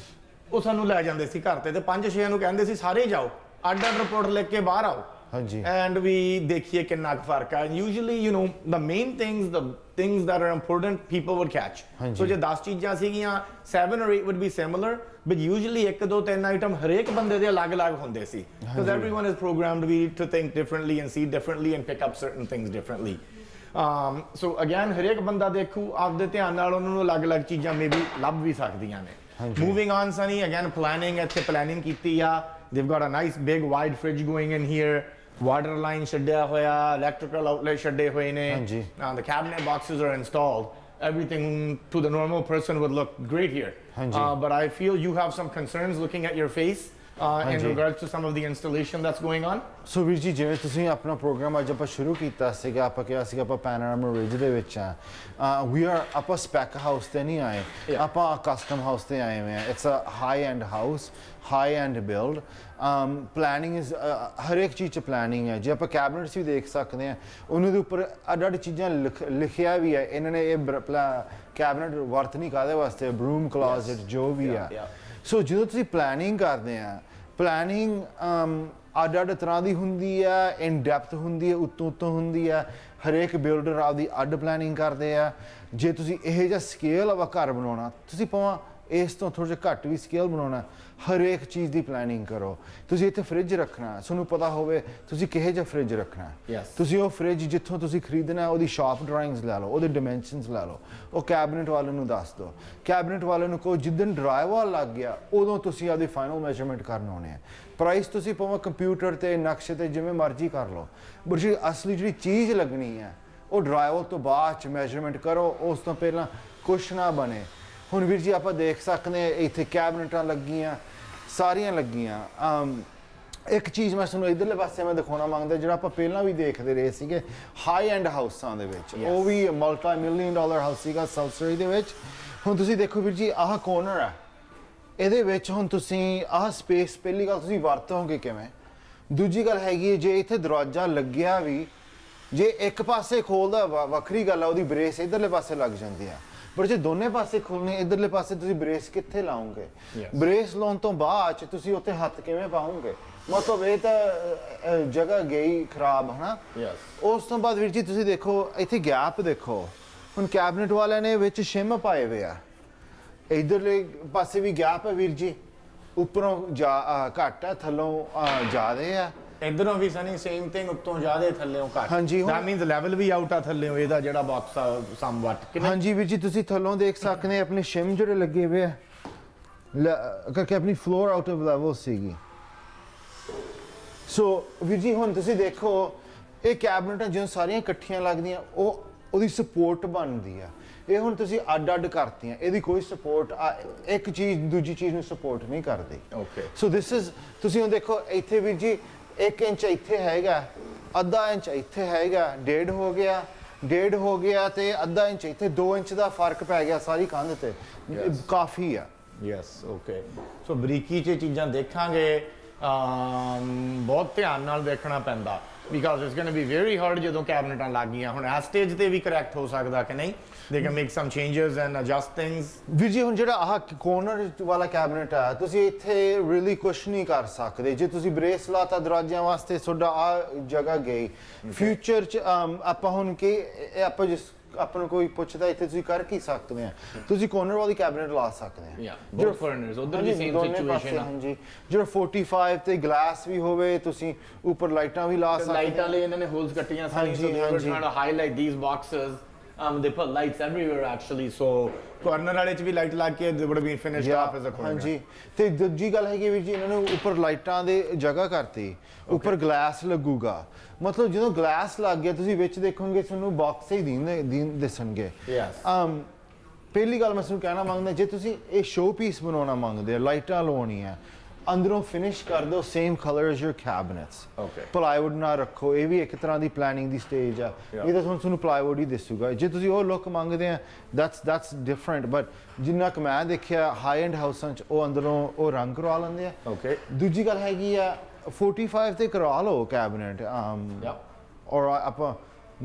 ਉਹ ਸਾਨੂੰ ਲੈ ਜਾਂਦੇ ਸੀ ਘਰ ਤੇ 5-6 ਨੂੰ ਕਹਿੰਦੇ ਸੀ ਸਾਰੇ ਜਾਓ ਅੱਡ ਰਿਪੋਰਟ ਲਿਖ ਕੇ ਬਾਹਰ ਆਓ ਹਾਂਜੀ ਐਂਡ ਵੀ ਦੇਖੀਏ ਕਿੰਨਾ ਕੁ ਫਰਕ ਆ. Usually you know the main things, the things that are important people would catch. So ਜੇ 10 ਚੀਜ਼ਾਂ ਸੀਗੀਆਂ 7 or 8 would be similar, but usually 1 2 3 item ਹਰੇਕ ਬੰਦੇ ਦੇ ਅਲੱਗ-ਅਲੱਗ ਹੁੰਦੇ ਸੀ, because everyone is programmed to think differently and see differently and pick up certain things differently. So again ਹਰੇਕ ਬੰਦਾ ਦੇਖੂ ਆਪਦੇ ਧਿਆਨ ਨਾਲ ਉਹਨਾਂ ਨੂੰ ਅਲੱਗ-ਅਲੱਗ ਚੀਜ਼ਾਂ ਮੇਬੀ ਲੱਭ ਵੀ ਸਕਦੀਆਂ ਨੇ. Moving on, Sunny, again planning, ਇੱਥੇ planning ਕੀਤੀ ਆ. They've got a nice big wide fridge going in here. Water line ਛੱਡਿਆ ਹੋਇਆ, electrical outlet ਛੱਡੇ ਹੋਏ ਨੇ. The cabinet boxes are installed. Everything to the normal person would look great here. But I feel you have some concerns looking at your face in regards to some of the installation that's going on. ਸੋ ਵੀਰ ਜੀ ਜਿਵੇਂ ਤੁਸੀਂ ਆਪਣਾ programme ਅੱਜ ਆਪਾਂ ਸ਼ੁਰੂ ਕੀਤਾ ਸੀਗਾ, ਆਪਾਂ ਕਿਹਾ ਸੀਗਾ ਆਪਾਂ ਪੈਨੋਰਾਮਾ ਰਿਜ ਦੇ ਵਿੱਚ ਆਪਾਂ ਸਪੈਕ ਹਾਊਸ ਤੇ ਨਹੀਂ ਆਏ, ਆਪਾਂ ਕਸਟਮ ਹਾਊਸ ਤੇ ਆਏ ਹੋਏ ਆ. It's a high end house, high end build. Planning is ਹਰ ਇੱਕ ਚੀਜ਼ 'ਚ ਪਲੈਨਿੰਗ ਹੈ. ਜੇ ਆਪਾਂ ਕੈਬਨਿਟਸ ਵੀ ਦੇਖ ਸਕਦੇ ਹਾਂ, ਉਹਨਾਂ ਦੇ ਉੱਪਰ ਅੱਡ ਚੀਜ਼ਾਂ ਲਿਖਿਆ ਵੀ ਹੈ. ਇਹਨਾਂ ਨੇ ਇਹ ਕੈਬਨਿਟ ਵਰਤ ਨਹੀਂ ਕਾਹਦੇ ਵਾਸਤੇ, ਬਰੂਮ ਕਲੋਜ਼ਟ ਜੋ ਵੀ ਆ. ਸੋ ਜਦੋਂ ਤੁਸੀਂ ਪਲੈਨਿੰਗ ਕਰਦੇ ਆ, ਪਲੈਨਿੰਗ ਅੱਡ ਤਰ੍ਹਾਂ ਦੀ ਹੁੰਦੀ ਆ, ਇਨ ਡੈਪਥ ਹੁੰਦੀ ਹੈ, ਉੱਤੋਂ ਹੁੰਦੀ ਆ. ਹਰੇਕ ਬਿਲਡਰ ਆਪਦੀ ਅੱਡ ਪਲੈਨਿੰਗ ਕਰਦੇ ਆ. ਜੇ ਤੁਸੀਂ ਇਹੋ ਜਿਹਾ ਸਕੇਲ ਵਾ ਘਰ ਬਣਾਉਣਾ, ਤੁਸੀਂ ਭਾਵੇਂ ਇਸ ਤੋਂ ਥੋੜ੍ਹਾ ਜਿਹਾ ਘੱਟ ਵੀ ਸਕੇਲ ਬਣਾਉਣਾ, ਹਰੇਕ ਚੀਜ਼ ਦੀ ਪਲੈਨਿੰਗ ਕਰੋ. ਤੁਸੀਂ ਇੱਥੇ ਫ੍ਰਿਜ ਰੱਖਣਾ, ਤੁਹਾਨੂੰ ਪਤਾ ਹੋਵੇ ਤੁਸੀਂ ਕਿਹੋ ਜਿਹਾ ਫ੍ਰਿਜ ਰੱਖਣਾ. ਤੁਸੀਂ ਉਹ ਫ੍ਰਿਜ ਜਿੱਥੋਂ ਤੁਸੀਂ ਖਰੀਦਣਾ ਉਹਦੀ ਸ਼ਾਪ ਡਰਾਇੰਗਸ ਲੈ ਲਓ, ਉਹਦੇ ਡਾਇਮੈਂਸ਼ਨਸ ਲੈ ਲਓ. ਉਹ ਕੈਬਨਿਟ ਵਾਲੇ ਨੂੰ ਦੱਸ ਦਿਓ. ਕੈਬਨਿਟ ਵਾਲੇ ਨੂੰ ਕਹੋ ਜਿੱਦਣ ਡਰਾਈਵਾਲ ਲੱਗ ਗਿਆ ਉਦੋਂ ਤੁਸੀਂ ਆਪਦੀ ਫਾਈਨਲ ਮੈਜ਼ਰਮੈਂਟ ਕਰਨ ਆਉਣੇ ਆ. ਪ੍ਰਾਈਸ ਤੁਸੀਂ ਭਾਵੇਂ ਕੰਪਿਊਟਰ ਤੇ ਨਕਸ਼ੇ ਤੇ ਜਿਵੇਂ ਮਰਜ਼ੀ ਕਰ ਲਓ, ਪਰ ਜਿਹੜੀ ਅਸਲੀ ਜਿਹੜੀ ਚੀਜ਼ ਲੱਗਣੀ ਹੈ ਉਹ ਡਰਾਈਵਾਲ ਤੋਂ ਬਾਅਦ 'ਚ ਮੈਜ਼ਰਮੈਂਟ ਕਰੋ, ਉਸ ਤੋਂ ਪਹਿਲਾਂ ਕੁਛ ਨਾ ਬਣੇ. ਹੁਣ ਵੀਰ ਜੀ ਆਪਾਂ ਦੇਖ ਸਕਦੇ ਹਾਂ ਇੱਥੇ ਕੈਬਨਿਟਾਂ ਲੱਗੀਆਂ, ਸਾਰੀਆਂ ਲੱਗੀਆਂ. ਇੱਕ ਚੀਜ਼ ਮੈਂ ਤੁਹਾਨੂੰ ਇੱਧਰਲੇ ਪਾਸੇ ਮੈਂ ਦਿਖਾਉਣਾ ਮੰਗਦਾ, ਜਿਹੜਾ ਆਪਾਂ ਪਹਿਲਾਂ ਵੀ ਦੇਖਦੇ ਰਹੇ ਸੀਗੇ ਹਾਈ ਐਂਡ ਹਾਊਸਾਂ ਦੇ ਵਿੱਚ, ਉਹ ਵੀ ਮਲਟੀ ਮਿਲੀਅਨ ਡਾਲਰ ਹਾਊਸ ਸੀਗਾ ਸਾਊਥ ਸਰੀ ਦੇ ਵਿੱਚ. ਹੁਣ ਤੁਸੀਂ ਦੇਖੋ ਵੀਰ ਜੀ ਆਹ ਕੋਰਨਰ ਆ, ਇਹਦੇ ਵਿੱਚ ਹੁਣ ਤੁਸੀਂ ਆਹ ਸਪੇਸ ਪਹਿਲੀ ਗੱਲ ਤੁਸੀਂ ਵਰਤੋਗੇ ਕਿਵੇਂ, ਦੂਜੀ ਗੱਲ ਹੈਗੀ ਹੈ ਜੇ ਇੱਥੇ ਦਰਵਾਜ਼ਾ ਲੱਗਿਆ ਵੀ, ਜੇ ਇੱਕ ਪਾਸੇ ਖੋਲਦਾ ਵੱਖਰੀ ਗੱਲ ਆ, ਉਹਦੀ ਬ੍ਰੇਸ ਇੱਧਰਲੇ ਪਾਸੇ ਲੱਗ ਜਾਂਦੀ ਆ. ਪਰ ਜੇ ਦੋਨੇ ਪਾਸੇ ਖੋਲਣੇ, ਇੱਧਰਲੇ ਪਾਸੇ ਤੁਸੀਂ ਬ੍ਰੇਸ ਕਿੱਥੇ ਲਾਓਗੇ? ਬ੍ਰੇਸ ਲਾਉਣ ਤੋਂ ਬਾਅਦ 'ਚ ਤੁਸੀਂ ਉੱਥੇ ਹੱਥ ਕਿਵੇਂ ਪਾਓਗੇ? ਮਤਲਬ ਇਹ ਤਾਂ ਜਗ੍ਹਾ ਗਈ ਖਰਾਬ, ਹਨਾ. ਉਸ ਤੋਂ ਬਾਅਦ ਵੀਰ ਜੀ ਤੁਸੀਂ ਦੇਖੋ ਇੱਥੇ ਗੈਪ ਦੇਖੋ. ਹੁਣ ਕੈਬਨਿਟ ਵਾਲਿਆਂ ਨੇ ਵਿੱਚ ਸ਼ਿਮ ਪਾਏ ਹੋਏ ਆ, ਇੱਧਰਲੇ ਪਾਸੇ ਵੀ ਗੈਪ ਹੈ ਵੀਰ ਜੀ. ਉੱਪਰੋਂ ਘੱਟ ਹੈ, ਥੱਲੋਂ ਜ਼ਿਆਦੇ ਆ. ਇਧਰੋਂ ਵੀ ਸਨੀ ਸੇਮ ਥਿੰਗ, ਉੱਤੋਂ ਜ਼ਿਆਦਾ ਥੱਲੇੋਂ ਘੱਟ. ਹਾਂਜੀ, ਦੈਟ ਮੀਨਸ ਲੈਵਲ ਵੀ ਆਊਟ ਆ ਥੱਲੇੋਂ ਇਹਦਾ ਜਿਹੜਾ ਬਾਕਸ ਆ ਸਮਵਟ. ਹਾਂਜੀ ਵੀਰ ਜੀ ਤੁਸੀਂ ਥੱਲੋਂ ਦੇਖ ਸਕਦੇ ਆਪਣੇ ਸ਼ਿਮ ਜਿਹੜੇ ਲੱਗੇ ਹੋਏ ਆ ਕਰਕੇ ਆਪਣੀ ਫਲੋਰ ਆਊਟ ਆਫ ਲੈਵਲ ਸੀਗੀ. ਸੋ ਵੀਰ ਜੀ ਹੁਣ ਤੁਸੀਂ ਦੇਖੋ ਇਹ ਕੈਬਨਿਟਾਂ ਜਦੋਂ ਸਾਰੀਆਂ ਇਕੱਠੀਆਂ ਲੱਗਦੀਆਂ ਉਹਦੀ ਸਪੋਰਟ ਬਣਦੀ ਆ. ਇਹ ਹੁਣ ਤੁਸੀਂ ਅੱਡ ਕਰਤੀਆਂ, ਇਹਦੀ ਕੋਈ ਸਪੋਰਟ ਇੱਕ ਚੀਜ਼ ਦੂਜੀ ਚੀਜ਼ ਨੂੰ ਸਪੋਰਟ ਨਹੀਂ ਕਰਦੀ. ਸੋ ਦਿਸ ਇਜ਼, ਤੁਸੀਂ ਹੁਣ ਦੇਖੋ ਇੱਥੇ ਵੀਰ ਜੀ 1 ਇੰਚ ਇੱਥੇ ਹੈਗਾ, ਅੱਧਾ ਇੰਚ ਇੱਥੇ ਹੈਗਾ, 1.5 ਹੋ ਗਿਆ ਤੇ ਅੱਧਾ ਇੰਚ ਇੱਥੇ, 2 ਇੰਚ ਦਾ ਫਰਕ ਪੈ ਗਿਆ ਸਾਰੀ ਕੰਧ ਤੇ. ਕਾਫੀ ਆ. ਸੋ ਬਰੀਕੀ 'ਚ ਚੀਜ਼ਾਂ ਦੇਖਾਂਗੇ, ਬਹੁਤ ਧਿਆਨ ਨਾਲ ਦੇਖਣਾ ਪੈਂਦਾ, because it's going to be very hard ਜਦੋਂ ਕੈਬਨਿਟਾਂ ਲੱਗ ਗਈਆਂ. ਹੁਣ ਇਸ ਸਟੇਜ ਤੇ ਵੀ ਕਰੈਕਟ ਹੋ ਸਕਦਾ ਕਿ ਨਹੀਂ, they can make some changes and adjust things. ਵੀਰ ਜੀ ਹੁਣ ਜਿਹੜਾ ਆਹ ਕੋਰਨਰ ਵਾਲਾ ਕੈਬਨਿਟ ਆ, ਤੁਸੀਂ ਇੱਥੇ ਰੀਅਲੀ ਕੁਛ ਨਹੀਂ ਕਰ ਸਕਦੇ. ਜੇ ਤੁਸੀਂ ਬ੍ਰੇਸ ਲਾਤਾ ਦਰਵਾਜ਼ਿਆਂ ਵਾਸਤੇ, ਤੁਹਾਡਾ ਆ ਜਗ੍ਹਾ ਗਈ. ਫਿਊਚਰ 'ਚ ਆਪਾਂ ਹੁਣ ਕਿ ਆਪਾਂ ਜਿਸ ਆਪਾਂ ਨੂੰ ਕੋਈ ਪੁੱਛਦਾ ਇੱਥੇ ਤੁਸੀਂ ਕਰ ਕੀ ਸਕਦੇ ਆ, ਤੁਸੀਂ ਕੋਰਨਰ ਵਾਲੀ ਕੈਬਨਿਟ ਲਾ ਸਕਦੇ ਆ. both corners ਉਧਰ ਵੀ ਸੇਮ ਸਿਚੁਏਸ਼ਨ ਆ. ਹਾਂਜੀ, ਜਿਹੜਾ 45 ਤੇ ਗਲਾਸ ਵੀ ਹੋਵੇ, ਤੁਸੀਂ ਉੱਪਰ ਲਾਈਟਾਂ ਵੀ ਲਾ ਸਕਦੇ. ਲਾਈਟਾਂ ਲਈ ਇਹਨਾਂ ਨੇ ਹੋਲਸ ਕੱਟੀਆਂ ਸਾਰੀਆਂ, so they were trying to highlight these boxes They put lights everywhere actually, so corner ਵਾਲੇ 'ਚ ਵੀ ਲਾਈਟ ਲੱਗ ਕੇ they would have been finished off as a corner. ਹਾਂਜੀ ਤੇ ਦੂਜੀ ਗੱਲ ਹੈਗੀ ਵੀਰ ਜੀ ਇਹਨਾਂ ਨੇ ਉੱਪਰ ਲਾਈਟਾਂ ਦੇ ਜਗ੍ਹਾ ਕਰਤੀ ਉੱਪਰ ਗਲਾਸ ਲੱਗੂਗਾ ਮਤਲਬ ਜਦੋਂ ਗਲਾਸ ਲੱਗ ਗਿਆ ਤੁਸੀਂ ਵਿੱਚ ਦੇਖੋਗੇ ਤੁਹਾਨੂੰ ਬਾਕਸ ਹੀ ਦਿਸਣਗੇ Yes. ਪਹਿਲੀ ਗੱਲ ਮੈਂ ਤੁਹਾਨੂੰ ਕਹਿਣਾ ਮੰਗਦਾ ਜੇ ਤੁਸੀਂ ਇਹ ਸ਼ੋ ਪੀਸ ਬਣਾਉਣਾ ਮੰਗਦੇ ਆ ਲਾਈਟਾਂ ਲਾਉਣੀਆਂ ਅੰਦਰੋਂ ਫਿਨਿਸ਼ ਕਰ ਦਿਓ same colour as your cabinets plywood ਨਾ ਰੱਖੋ ਇਹ ਵੀ ਇੱਕ ਤਰ੍ਹਾਂ ਦੀ ਪਲੈਨਿੰਗ ਦੀ ਸਟੇਜ ਆ ਇਹ ਤਾਂ ਤੁਹਾਨੂੰ ਪਲਾਈਵੁੱਡ ਹੀ ਦਿਸੂਗਾ ਜੇ ਤੁਸੀਂ ਉਹ ਲੁੱਕ ਮੰਗਦੇ ਆ that's different but ਜਿੰਨਾ ਕਿ ਮੈਂ ਦੇਖਿਆ ਹਾਈ ਐਂਡ ਹਾਊਸਾਂ 'ਚ ਉਹ ਅੰਦਰੋਂ ਉਹ ਰੰਗ ਕਰਵਾ ਲੈਂਦੇ ਆ ਦੂਜੀ ਗੱਲ ਹੈਗੀ ਆ 45 ਤੇ ਕਰਵਾ ਲਓ ਕੈਬਿਨਟ ਔਰ ਆਪਾਂ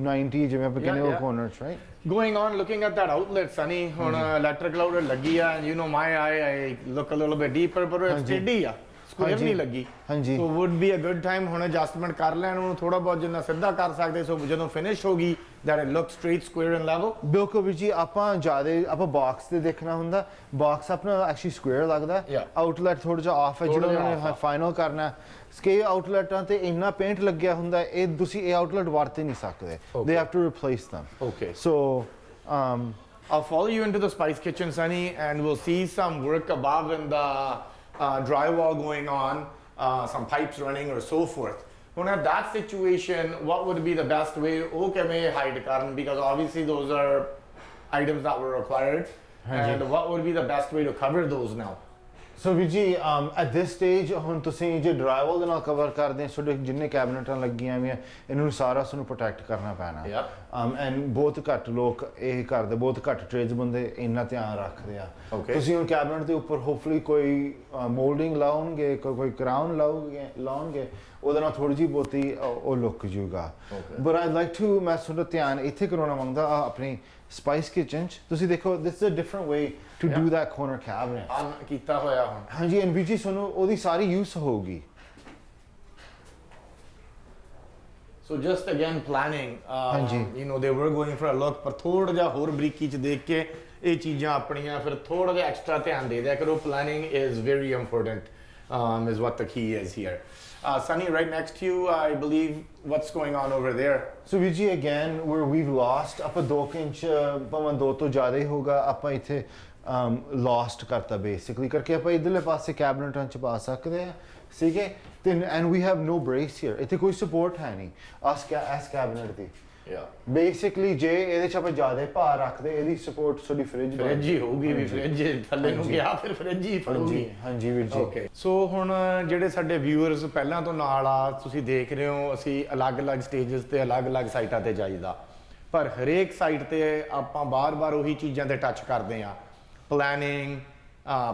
90 ਜਿਵੇਂ ਆਪਾਂ ਕਹਿੰਦੇ ਉਹ corners right Going on, looking at that outlet, Sunny, on electrical outlet lagi hai, and you know my eye, I look a little bit deeper, but it's steady hai. Square nahi lagi. So would be a good time ਹੁਣ adjustment ਕਰ ਲੈਣ ਉਹਨੂੰ ਥੋੜਾ ਬਹੁਤ ਜਿੰਨਾ ਸਿੱਧਾ ਕਰ ਸਕਦੇ ਸੋ ਜਦੋਂ ਫਿਨਿਸ਼ ਹੋਗੀ that it looks straight, square and level. ਬਿਲਕੁਲ ਵੀਰ ਜੀ ਆਪਾਂ ਬਾਕਸ ਤੇ ਦੇਖਣਾ ਹੁੰਦਾ ਬਾਕਸ ਆਪਣਾ ਐਕਚੁਅਲੀ ਸਕੁਅਰ ਲੱਗਦਾ ਆਊਟਲੈਟ ਥੋੜਾ ਜਿਹਾ ਆਫ ਹੈ ਜਦੋਂ ਉਹਨੇ ਫਾਈਨਲ ਕਰਨਾ ਸਕੇਲ ਆਊਟਲੈਟਾਂ ਤੇ ਇੰਨਾ ਪੇਂਟ ਲੱਗਿਆ ਹੁੰਦਾ ਇਹ ਤੁਸੀਂ ਇਹ ਆਊਟਲੈਟ ਵਰਤ ਨਹੀਂ ਸਕਦੇ they have to replace them. Okay. So I'll follow you into the spice kitchen, Sunny, and we'll see some work above in the drywall going on, some pipes running or so forth. When at that situation, what would be the best way? Okay, may hide current because obviously those are items that were required. And what would be the best way to cover those now? So ਵੀਰ ਜੀ at this stage ਹੁਣ ਤੁਸੀਂ ਜੇ ਡਰਾਈਵਲ ਦੇ ਨਾਲ cover ਕਰਦੇ ਹੋ ਤੁਹਾਡੇ ਜਿੰਨੇ ਕੈਬਿਨਟਾਂ ਲੱਗੀਆਂ ਹੋਈਆਂ ਇਹਨਾਂ ਨੂੰ ਸਾਰਾ ਤੁਹਾਨੂੰ ਪ੍ਰੋਟੈਕਟ ਕਰਨਾ ਪੈਣਾ ਐਂਡ ਬਹੁਤ ਘੱਟ ਲੋਕ ਇਹ ਕਰਦੇ ਬਹੁਤ ਘੱਟ ਟ੍ਰੇਡਸ ਬੰਦੇ ਇੰਨਾ ਧਿਆਨ ਰੱਖਦੇ ਆ ਤੁਸੀਂ ਹੁਣ ਕੈਬਿਨਟ ਦੇ ਉੱਪਰ ਹੋਪਫੁਲੀ ਕੋਈ ਮੋਲਡਿੰਗ ਲਾਉਣਗੇ ਕੋਈ ਕਰਾਊਨ ਲਾਉਣਗੇ ਉਹਦੇ ਨਾਲ ਥੋੜੀ ਜਿਹੀ ਬਹੁਤੀ ਉਹ ਲੁੱਕ ਜੂਗਾ ਬਟ ਆਈਡ ਲਾਈਕ ਟੂ ਮੈਂ ਤੁਹਾਡਾ ਧਿਆਨ ਇੱਥੇ ਕਰਾਉਣਾ ਮੰਗਦਾ ਆਪਣੀ ਸਪਾਈਸ ਕਿਚਨ ਚ ਤੁਸੀਂ ਦੇਖੋ this is a different way to do that corner cabinet ਕੀਤਾ ਹੋਇਆ ਹੁਣ ਹਾਂਜੀ ਐਂਡ ਵੀਜੀ ਤੁਹਾਨੂੰ ਉਹਦੀ ਸਾਰੀ ਯੂਜ਼ ਹੋਊਗੀ So just again planning, you know they were going for a look ਪਰ ਥੋੜਾ ਜਿਹਾ ਹੋਰ ਬਰੀਕੀ ਚ ਦੇਖ ਕੇ ਇਹ ਚੀਜ਼ਾਂ ਆਪਣੀਆਂ ਫਿਰ ਥੋੜਾ ਜਿਹਾ ਐਕਸਟਰਾ ਧਿਆਨ ਦੇ ਦਿਆ ਕਰੋ planning is very important is what the key is here. Sunny, right next to you, I believe, what's going on over there? So Vijay, again, we've lost ਆਪਾਂ 2 ਇੰਚ ਭਾਵੇਂ 2 ਤੋਂ ਜ਼ਿਆਦਾ ਹੀ ਹੋਗਾ ਆਪਾਂ ਇੱਥੇ lost ਕਰਤਾ basically ਕਰਕੇ ਆਪਾਂ ਇਧਰਲੇ ਪਾਸੇ ਕੈਬਿਨਟਾਂ ਚ ਪਾ ਸਕਦੇ ਆ ਠੀਕ ਹੈ ਤੇ and we have no brace here ਇੱਥੇ ਕੋਈ ਸਪੋਰਟ ਹੈ ਨਹੀਂ ਇਸ ਕੈਬਿਨਟ ਦੀ ਬੇਸਿਕਲੀ ਜੇ ਇਹਦੇ ਚ ਆਪਾਂ ਜ਼ਿਆਦਾ ਭਾਰ ਰੱਖਦੇ ਇਹਦੀ ਸਪੋਰਟ ਤੁਹਾਡੀ ਫ੍ਰਿਜ ਹੀ ਹੋਊਗੀ ਵੀ ਫ੍ਰਿਜ ਥੱਲੇ ਨੂੰ ਗਿਆ ਫਿਰ ਫ੍ਰਿਜ ਹੀ ਫੜੂਗੀ ਹਾਂਜੀ ਵੀਰ ਜੀ ਓਕੇ ਸੋ ਹੁਣ ਜਿਹੜੇ ਸਾਡੇ ਵਿਊਅਰਸ ਪਹਿਲਾਂ ਤੋਂ ਨਾਲ ਆ ਤੁਸੀਂ ਦੇਖ ਰਹੇ ਹੋ ਅਸੀਂ ਅਲੱਗ-ਅਲੱਗ ਸਟੇजेस ਤੇ ਅਲੱਗ-ਅਲੱਗ ਸਾਈਟਾਂ ਤੇ ਜਾਈਦਾ ਪਰ ਹਰੇਕ ਸਾਈਟ ਤੇ ਆਪਾਂ ਬਾਰ-ਬਾਰ ਉਹੀ ਚੀਜ਼ਾਂ ਤੇ ਟੱਚ ਕਰਦੇ ਆ planning,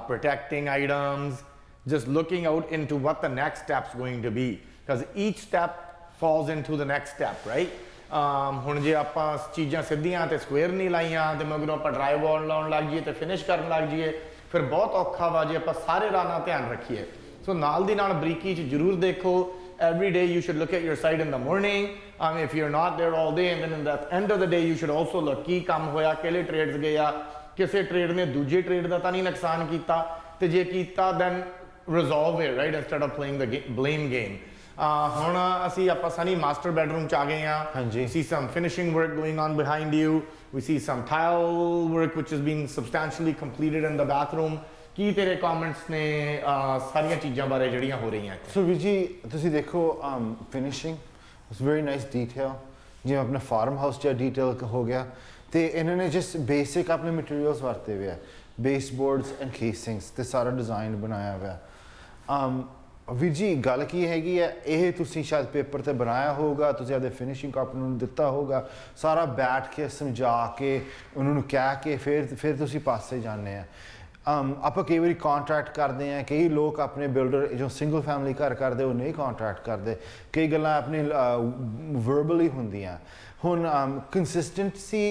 protecting items, just looking out into what the next step's going to be because each step falls into the next step, right? ਹੁਣ ਜੇ ਆਪਾਂ ਚੀਜ਼ਾਂ ਸਿੱਧੀਆਂ ਤੇ ਸਕੁਅਰ ਨਹੀਂ ਲਾਈਆਂ ਤੇ ਮਗਰੋਂ ਆਪਾਂ ਡਰਾਈਵ ਲਾਉਣ ਲੱਗ ਜਾਈਏ ਤੇ ਫਿਨਿਸ਼ ਕਰਨ ਲੱਗ ਜਾਈਏ ਫਿਰ ਬਹੁਤ ਔਖਾ ਵਾ ਜੇ ਆਪਾਂ ਸਾਰੇ ਰਾਹ ਨਾਲ ਧਿਆਨ ਰੱਖੀਏ ਸੋ ਨਾਲ ਦੀ ਨਾਲ ਬਰੀਕੀ 'ਚ ਜ਼ਰੂਰ ਦੇਖੋ every day you should look at your site in the morning if you're not there all day and then in the end of the day you should also look ਕੀ ਕੰਮ ਹੋਇਆ ਕਿਹੜੇ ਟ੍ਰੇਡਸ ਗਏ ਆ ਕਿਸੇ ਟ੍ਰੇਡ ਨੇ ਦੂਜੇ trade ਦਾ ਤਾਂ ਨਹੀਂ ਨੁਕਸਾਨ ਕੀਤਾ ਤੇ ਜੇ ਕੀਤਾ then resolve it right instead of playing the blame game ਹੁਣ ਅਸੀਂ ਆਪਾਂ ਸਨੀ ਮਾਸਟਰ ਬੈਡਰੂਮ ਚ ਆ ਗਏ ਆ we see some finishing work going on behind you we see some tile work which has been substantially completed in the bathroom ਕੀ ਤੇਰੇ comments ਨੇ ਸਾਰੀਆਂ ਚੀਜ਼ਾਂ ਬਾਰੇ ਜਿਹੜੀਆਂ ਹੋ ਰਹੀਆਂ ਸੋ ਵੀਰ ਜੀ ਤੁਸੀਂ ਦੇਖੋ finishing it's very nice detail ਜਿਵੇਂ ਆਪਣਾ ਫਾਰਮ ਹਾਊਸ ਚ ਡੀਟੇਲ ਹੋ ਗਿਆ ਤੇ ਇਹਨਾਂ ਨੇ ਜਸਟ ਬੇਸਿਕ ਆਪਣੇ ਮਟੀਰੀਅਲਸ ਵਰਤੇ ਹੋਏ ਆ ਬੇਸ ਬੋਰਡਸ ਐਂਡ ਕੇਸਿੰਗਸ ਤੇ ਸਾਰਾ ਡਿਜ਼ਾਈਨ ਬਣਾਇਆ ਹੋਇਆ ਵੀਰ ਜੀ ਗੱਲ ਕੀ ਹੈਗੀ ਹੈ ਇਹ ਤੁਸੀਂ ਸ਼ਾਇਦ ਪੇਪਰ ਤੇ ਬਣਾਇਆ ਹੋਊਗਾ ਤੁਸੀਂ ਆਪਦੇ ਫਿਨਿਸ਼ਿੰਗ ਕਾਪੀ ਨੂੰ ਦਿੱਤਾ ਹੋਊਗਾ ਸਾਰਾ ਬੈਠ ਕੇ ਸਮਝਾ ਕੇ ਉਹਨਾਂ ਨੂੰ ਕਹਿ ਕੇ ਫਿਰ ਤੁਸੀਂ ਪਾਸੇ ਜਾਂਦੇ ਆ ਆਪਾਂ ਕਈ ਵਾਰੀ ਕੰਟਰੈਕਟ ਕਰਦੇ ਆ ਕਈ ਲੋਕ ਆਪਣੇ ਬਿਲਡਰ ਜੋ ਸਿੰਗਲ ਫੈਮਿਲੀ ਘਰ ਕਰਦੇ ਉਹ ਨਹੀਂ ਕੰਟਰੈਕਟ ਕਰਦੇ ਕਈ ਗੱਲਾਂ ਆਪਣੇ ਵਰਬਲੀ ਹੁੰਦੀਆਂ ਹੁਣ ਕੰਸਿਸਟੈਂਸੀ